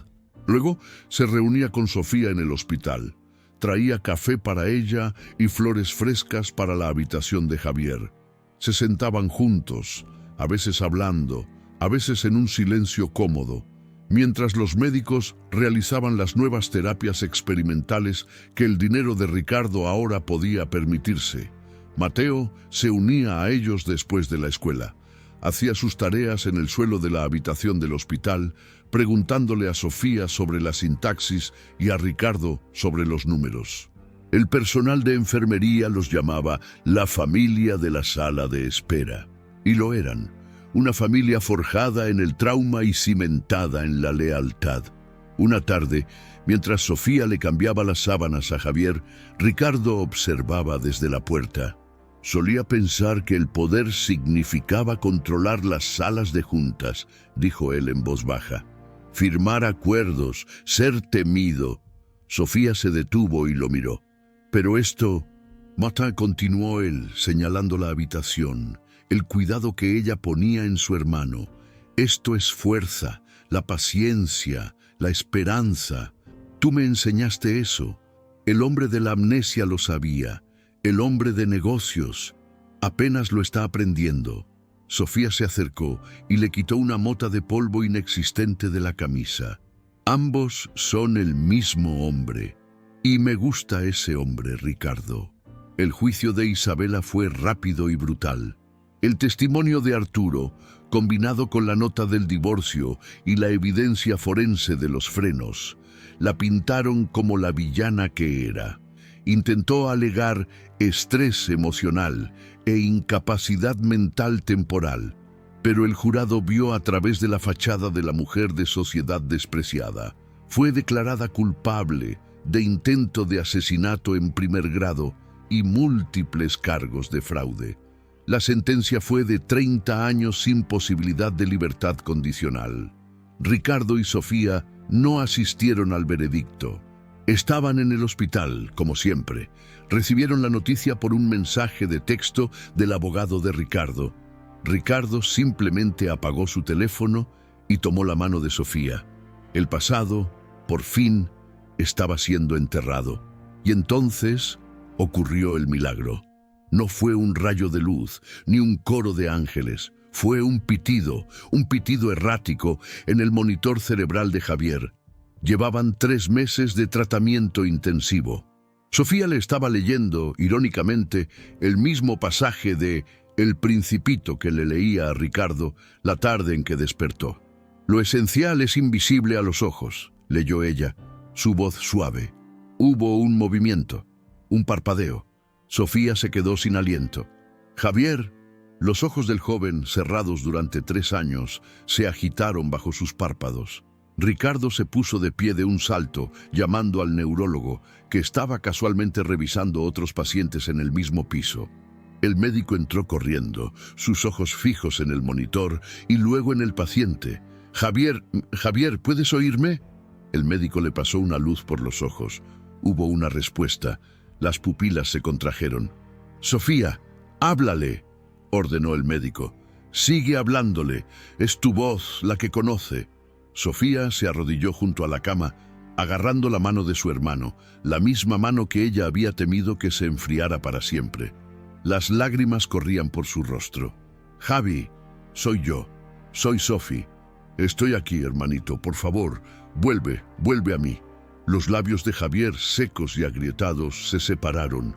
Luego se reunía con Sofía en el hospital. Traía café para ella y flores frescas para la habitación de Javier. Se sentaban juntos, a veces hablando, a veces en un silencio cómodo, mientras los médicos realizaban las nuevas terapias experimentales que el dinero de Ricardo ahora podía permitirse. Mateo se unía a ellos después de la escuela. Hacía sus tareas en el suelo de la habitación del hospital, preguntándole a Sofía sobre la sintaxis y a Ricardo sobre los números. El personal de enfermería los llamaba la familia de la sala de espera. Y lo eran. una familia forjada en el trauma y cimentada en la lealtad. Una tarde, mientras Sofía le cambiaba las sábanas a Javier, Ricardo observaba desde la puerta. Solía pensar que el poder significaba controlar las salas de juntas, dijo él en voz baja. Firmar acuerdos, ser temido. Sofía se detuvo y lo miró. Pero esto... Mata, continuó él, señalando la habitación, el cuidado que ella ponía en su hermano. Esto es fuerza, la paciencia, la esperanza. Tú me enseñaste eso. El hombre de la amnesia lo sabía. El hombre de negocios. Apenas lo está aprendiendo. Sofía se acercó y le quitó una mota de polvo inexistente de la camisa. Ambos son el mismo hombre. Y me gusta ese hombre, Ricardo. El juicio de Isabela fue rápido y brutal. El testimonio de Arturo, combinado con la nota del divorcio y la evidencia forense de los frenos, la pintaron como la villana que era. Intentó alegar estrés emocional e incapacidad mental temporal, pero el jurado vio a través de la fachada de la mujer de sociedad despreciada. Fue declarada culpable de intento de asesinato en primer grado y múltiples cargos de fraude. La sentencia fue de 30 años sin posibilidad de libertad condicional. Ricardo y Sofía no asistieron al veredicto. Estaban en el hospital, como siempre. Recibieron la noticia por un mensaje de texto del abogado de Ricardo. Ricardo simplemente apagó su teléfono y tomó la mano de Sofía. El pasado, por fin, estaba siendo enterrado. Y entonces ocurrió el milagro. No fue un rayo de luz, ni un coro de ángeles. Fue un pitido errático en el monitor cerebral de Javier. Llevaban 3 meses de tratamiento intensivo. Sofía le estaba leyendo, irónicamente, el mismo pasaje de El Principito que le leía a Ricardo la tarde en que despertó. Lo esencial es invisible a los ojos, leyó ella, su voz suave. Hubo un movimiento, un parpadeo. Sofía se quedó sin aliento. Javier, los ojos del joven, cerrados durante 3 años, se agitaron bajo sus párpados. Ricardo se puso de pie de un salto, llamando al neurólogo, que estaba casualmente revisando otros pacientes en el mismo piso. El médico entró corriendo, sus ojos fijos en el monitor y luego en el paciente. Javier, ¿puedes oírme? El médico le pasó una luz por los ojos. Hubo una respuesta. Las pupilas se contrajeron. Sofía, háblale, ordenó el médico. Sigue hablándole, es tu voz la que conoce. Sofía se arrodilló junto a la cama, agarrando la mano de su hermano, la misma mano que ella había temido que se enfriara para siempre. Las lágrimas corrían por su rostro. Javi, soy yo, soy Sofi. Estoy aquí, hermanito, por favor, vuelve a mí. Los labios de Javier, secos y agrietados, se separaron.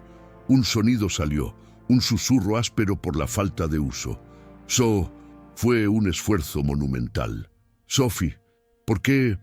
Un sonido salió, un susurro áspero por la falta de uso. Fue un esfuerzo monumental. Sofi, ¿por qué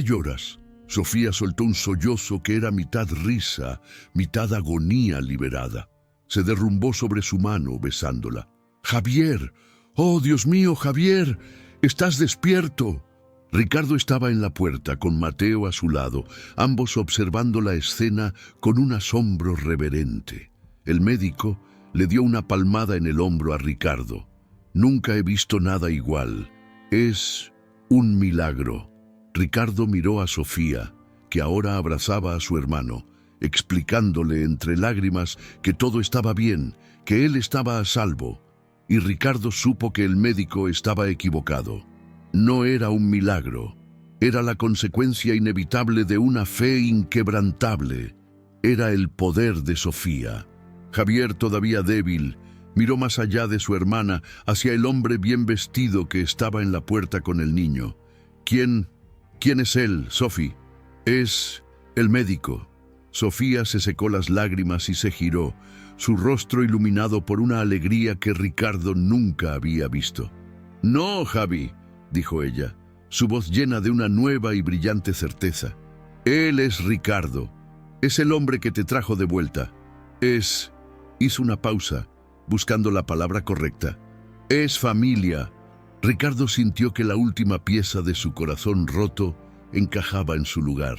lloras? Sofía soltó un sollozo que era mitad risa, mitad agonía liberada. Se derrumbó sobre su mano, besándola. Javier, oh Dios mío, Javier, estás despierto. Ricardo estaba en la puerta con Mateo a su lado, ambos observando la escena con un asombro reverente. El médico le dio una palmada en el hombro a Ricardo. Nunca he visto nada igual. Es un milagro. Ricardo miró a Sofía, que ahora abrazaba a su hermano, explicándole entre lágrimas que todo estaba bien, que él estaba a salvo. Y Ricardo supo que el médico estaba equivocado. No era un milagro, era la consecuencia inevitable de una fe inquebrantable. Era el poder de Sofía. Javier, todavía débil, miró más allá de su hermana, hacia el hombre bien vestido que estaba en la puerta con el niño. ¿Quién es él, Sofi? Es el médico. Sofía se secó las lágrimas y se giró, su rostro iluminado por una alegría que Ricardo nunca había visto. No, Javi, dijo ella, su voz llena de una nueva y brillante certeza. Él es Ricardo. Es el hombre que te trajo de vuelta. Hizo una pausa, buscando la palabra correcta. Es familia. Ricardo sintió que la última pieza de su corazón roto encajaba en su lugar.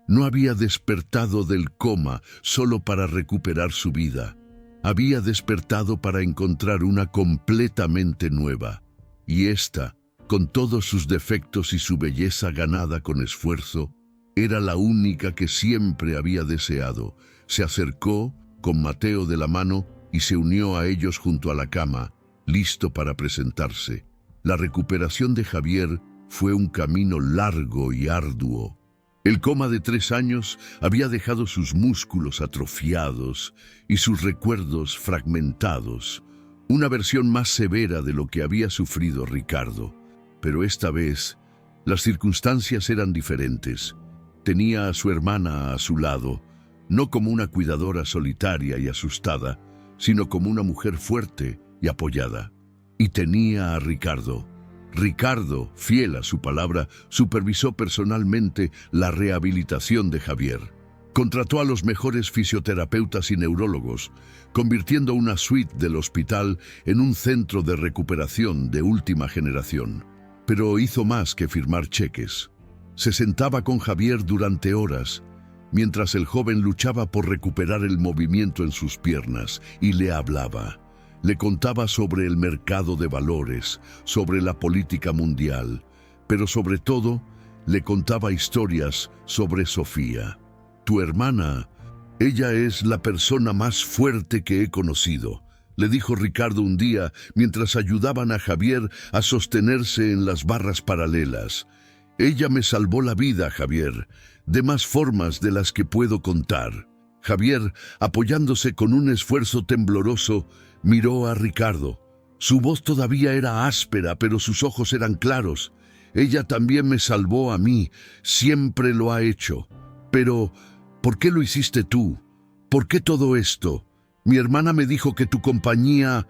No había despertado del coma solo para recuperar su vida. Había despertado para encontrar una completamente nueva. Y esta, con todos sus defectos y su belleza ganada con esfuerzo, era la única que siempre había deseado. Se acercó, con Mateo de la mano, y se unió a ellos junto a la cama, listo para presentarse. La recuperación de Javier fue un camino largo y arduo. El coma de 3 años había dejado sus músculos atrofiados y sus recuerdos fragmentados, una versión más severa de lo que había sufrido Ricardo. Pero esta vez, las circunstancias eran diferentes. Tenía a su hermana a su lado, no como una cuidadora solitaria y asustada, sino como una mujer fuerte y apoyada. Y tenía a Ricardo. Ricardo, fiel a su palabra, supervisó personalmente la rehabilitación de Javier. Contrató a los mejores fisioterapeutas y neurólogos, convirtiendo una suite del hospital en un centro de recuperación de última generación. Pero hizo más que firmar cheques. Se sentaba con Javier durante horas, mientras el joven luchaba por recuperar el movimiento en sus piernas, y le hablaba. Le contaba sobre el mercado de valores, sobre la política mundial, pero sobre todo, le contaba historias sobre Sofía. Tu hermana, ella es la persona más fuerte que he conocido, le dijo Ricardo un día mientras ayudaban a Javier a sostenerse en las barras paralelas. Ella me salvó la vida, Javier, de más formas de las que puedo contar. Javier, apoyándose con un esfuerzo tembloroso, miró a Ricardo. Su voz todavía era áspera, pero sus ojos eran claros. Ella también me salvó a mí, siempre lo ha hecho. Pero, ¿por qué lo hiciste tú? ¿Por qué todo esto? Mi hermana me dijo que tu compañía...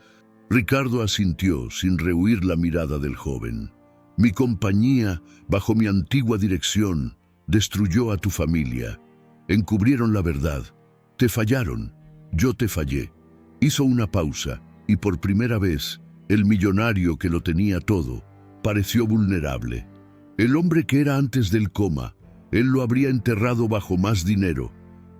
Ricardo asintió sin rehuir la mirada del joven. Mi compañía, bajo mi antigua dirección, destruyó a tu familia. Encubrieron la verdad. Te fallaron. Yo te fallé. Hizo una pausa y por primera vez, el millonario que lo tenía todo, pareció vulnerable. El hombre que era antes del coma, él lo habría enterrado bajo más dinero.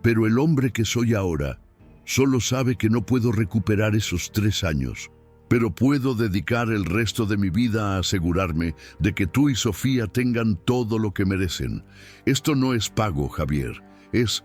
Pero el hombre que soy ahora, solo sabe que no puedo recuperar esos 3 años. Pero puedo dedicar el resto de mi vida a asegurarme de que tú y Sofía tengan todo lo que merecen. Esto no es pago, Javier. Es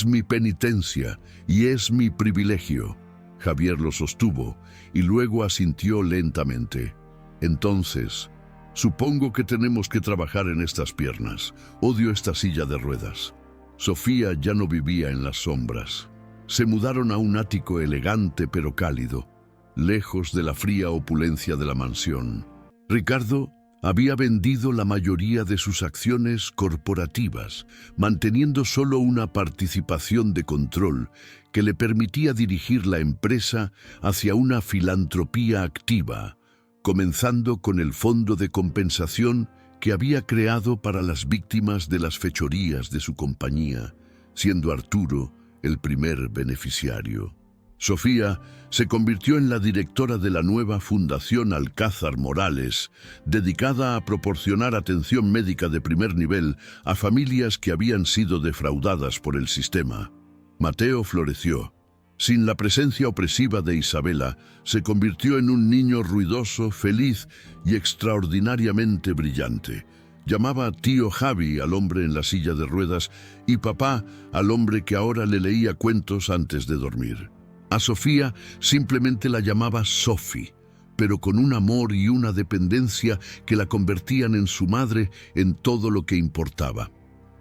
mi penitencia y es mi privilegio. Javier lo sostuvo y luego asintió lentamente. Entonces, supongo que tenemos que trabajar en estas piernas. Odio esta silla de ruedas. Sofía ya no vivía en las sombras. Se mudaron a un ático elegante pero cálido, lejos de la fría opulencia de la mansión. Ricardo había vendido la mayoría de sus acciones corporativas, manteniendo solo una participación de control que le permitía dirigir la empresa hacia una filantropía activa, comenzando con el fondo de compensación que había creado para las víctimas de las fechorías de su compañía, siendo Arturo el primer beneficiario. Sofía se convirtió en la directora de la nueva Fundación Alcázar Morales, dedicada a proporcionar atención médica de primer nivel a familias que habían sido defraudadas por el sistema. Mateo floreció. Sin la presencia opresiva de Isabela, se convirtió en un niño ruidoso, feliz y extraordinariamente brillante. Llamaba tío Javi al hombre en la silla de ruedas y papá al hombre que ahora le leía cuentos antes de dormir. A Sofía simplemente la llamaba Sophie, pero con un amor y una dependencia que la convertían en su madre en todo lo que importaba.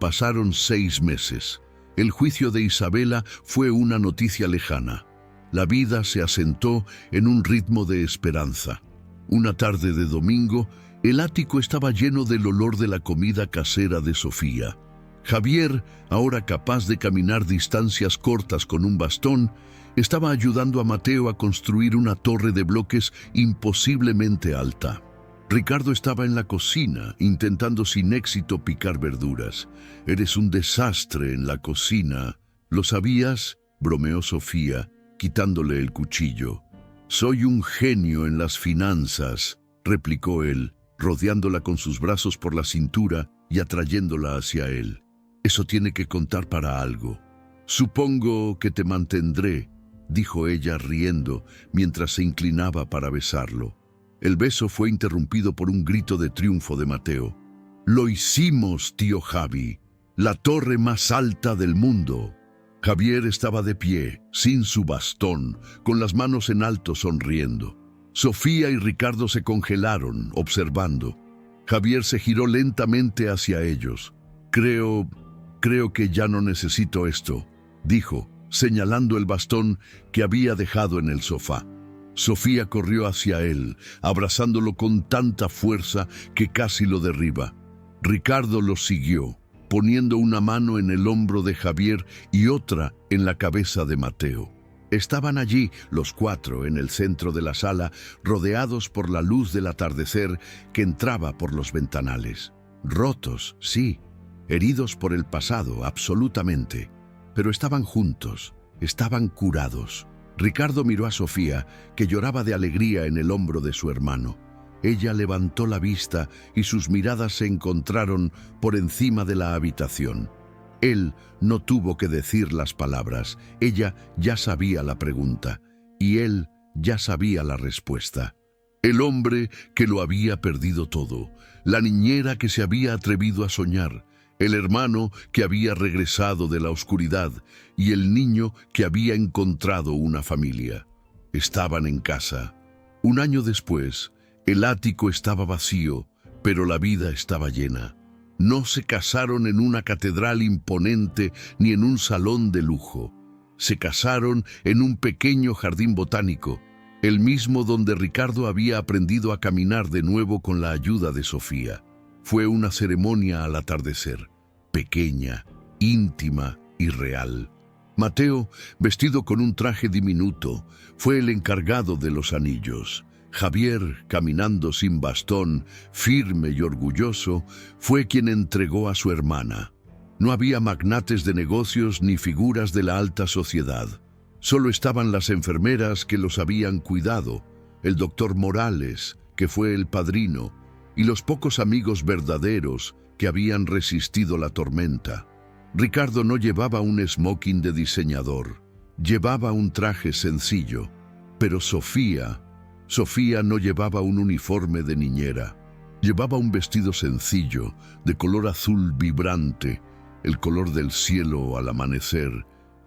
Pasaron 6 meses. El juicio de Isabela fue una noticia lejana. La vida se asentó en un ritmo de esperanza. Una tarde de domingo, el ático estaba lleno del olor de la comida casera de Sofía. Javier, ahora capaz de caminar distancias cortas con un bastón, estaba ayudando a Mateo a construir una torre de bloques imposiblemente alta. Ricardo estaba en la cocina, intentando sin éxito picar verduras. «Eres un desastre en la cocina. ¿Lo sabías?», bromeó Sofía, quitándole el cuchillo. Soy un genio en las finanzas, replicó él, rodeándola con sus brazos por la cintura y atrayéndola hacia él. Eso tiene que contar para algo. Supongo que te mantendré, dijo ella riendo mientras se inclinaba para besarlo. El beso fue interrumpido por un grito de triunfo de Mateo. «¡Lo hicimos, tío Javi! ¡La torre más alta del mundo!». Javier estaba de pie, sin su bastón, con las manos en alto sonriendo. Sofía y Ricardo se congelaron, observando. Javier se giró lentamente hacia ellos. Creo que ya no necesito esto», dijo, señalando el bastón que había dejado en el sofá. Sofía corrió hacia él, abrazándolo con tanta fuerza que casi lo derriba. Ricardo lo siguió, poniendo una mano en el hombro de Javier y otra en la cabeza de Mateo. Estaban allí, los cuatro, en el centro de la sala, rodeados por la luz del atardecer que entraba por los ventanales. Rotos, sí, heridos por el pasado, absolutamente, pero estaban juntos, estaban curados. Ricardo miró a Sofía, que lloraba de alegría en el hombro de su hermano. Ella levantó la vista y sus miradas se encontraron por encima de la habitación. Él no tuvo que decir las palabras, ella ya sabía la pregunta, y él ya sabía la respuesta. El hombre que lo había perdido todo, la niñera que se había atrevido a soñar, el hermano que había regresado de la oscuridad y el niño que había encontrado una familia. Estaban en casa. Un año después, el ático estaba vacío, pero la vida estaba llena. No se casaron en una catedral imponente ni en un salón de lujo. Se casaron en un pequeño jardín botánico, el mismo donde Ricardo había aprendido a caminar de nuevo con la ayuda de Sofía. Fue una ceremonia al atardecer, pequeña, íntima y real. Mateo, vestido con un traje diminuto, fue el encargado de los anillos. Javier, caminando sin bastón, firme y orgulloso, fue quien entregó a su hermana. No había magnates de negocios ni figuras de la alta sociedad. Solo estaban las enfermeras que los habían cuidado, el doctor Morales, que fue el padrino, y los pocos amigos verdaderos que habían resistido la tormenta. Ricardo no llevaba un smoking de diseñador, llevaba un traje sencillo, pero Sofía no llevaba un uniforme de niñera. Llevaba un vestido sencillo, de color azul vibrante, el color del cielo al amanecer,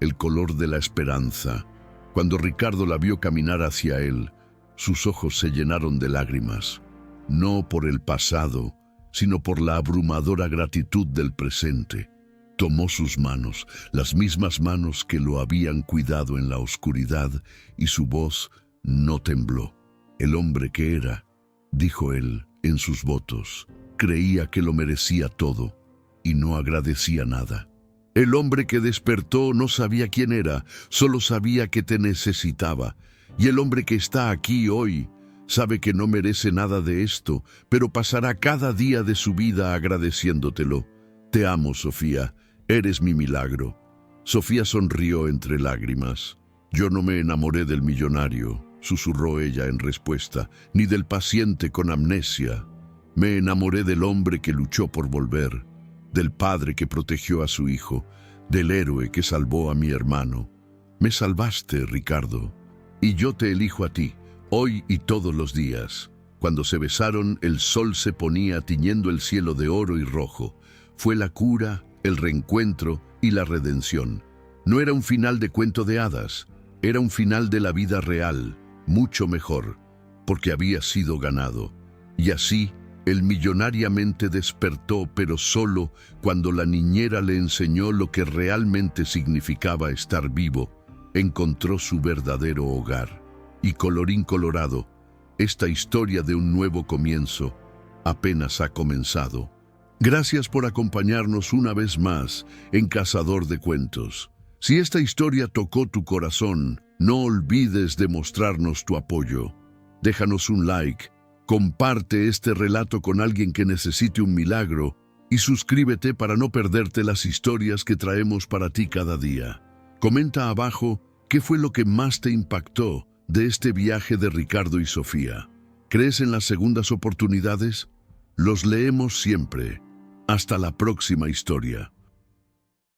el color de la esperanza. Cuando Ricardo la vio caminar hacia él, sus ojos se llenaron de lágrimas, no por el pasado, sino por la abrumadora gratitud del presente. Tomó sus manos, las mismas manos que lo habían cuidado en la oscuridad, y su voz no tembló. El hombre que era, dijo él en sus votos, creía que lo merecía todo y no agradecía nada. El hombre que despertó no sabía quién era, solo sabía que te necesitaba. Y el hombre que está aquí hoy sabe que no merece nada de esto, pero pasará cada día de su vida agradeciéndotelo. Te amo, Sofía, eres mi milagro. Sofía sonrió entre lágrimas. Yo no me enamoré del millonario, susurró ella en respuesta, ni del paciente con amnesia. Me enamoré del hombre que luchó por volver, del padre que protegió a su hijo, del héroe que salvó a mi hermano. Me salvaste, Ricardo, y yo te elijo a ti, hoy y todos los días. Cuando se besaron, el sol se ponía tiñendo el cielo de oro y rojo. Fue la cura, el reencuentro y la redención. No era un final de cuento de hadas, era un final de la vida real, mucho mejor, porque había sido ganado. Y así, él millonariamente despertó, pero solo cuando la niñera le enseñó lo que realmente significaba estar vivo, encontró su verdadero hogar. Y colorín colorado, esta historia de un nuevo comienzo apenas ha comenzado. Gracias por acompañarnos una vez más en Cazador de Cuentos. Si esta historia tocó tu corazón, no olvides de mostrarnos tu apoyo. Déjanos un like, comparte este relato con alguien que necesite un milagro y suscríbete para no perderte las historias que traemos para ti cada día. Comenta abajo qué fue lo que más te impactó de este viaje de Ricardo y Sofía. ¿Crees en las segundas oportunidades? Los leemos siempre. Hasta la próxima historia.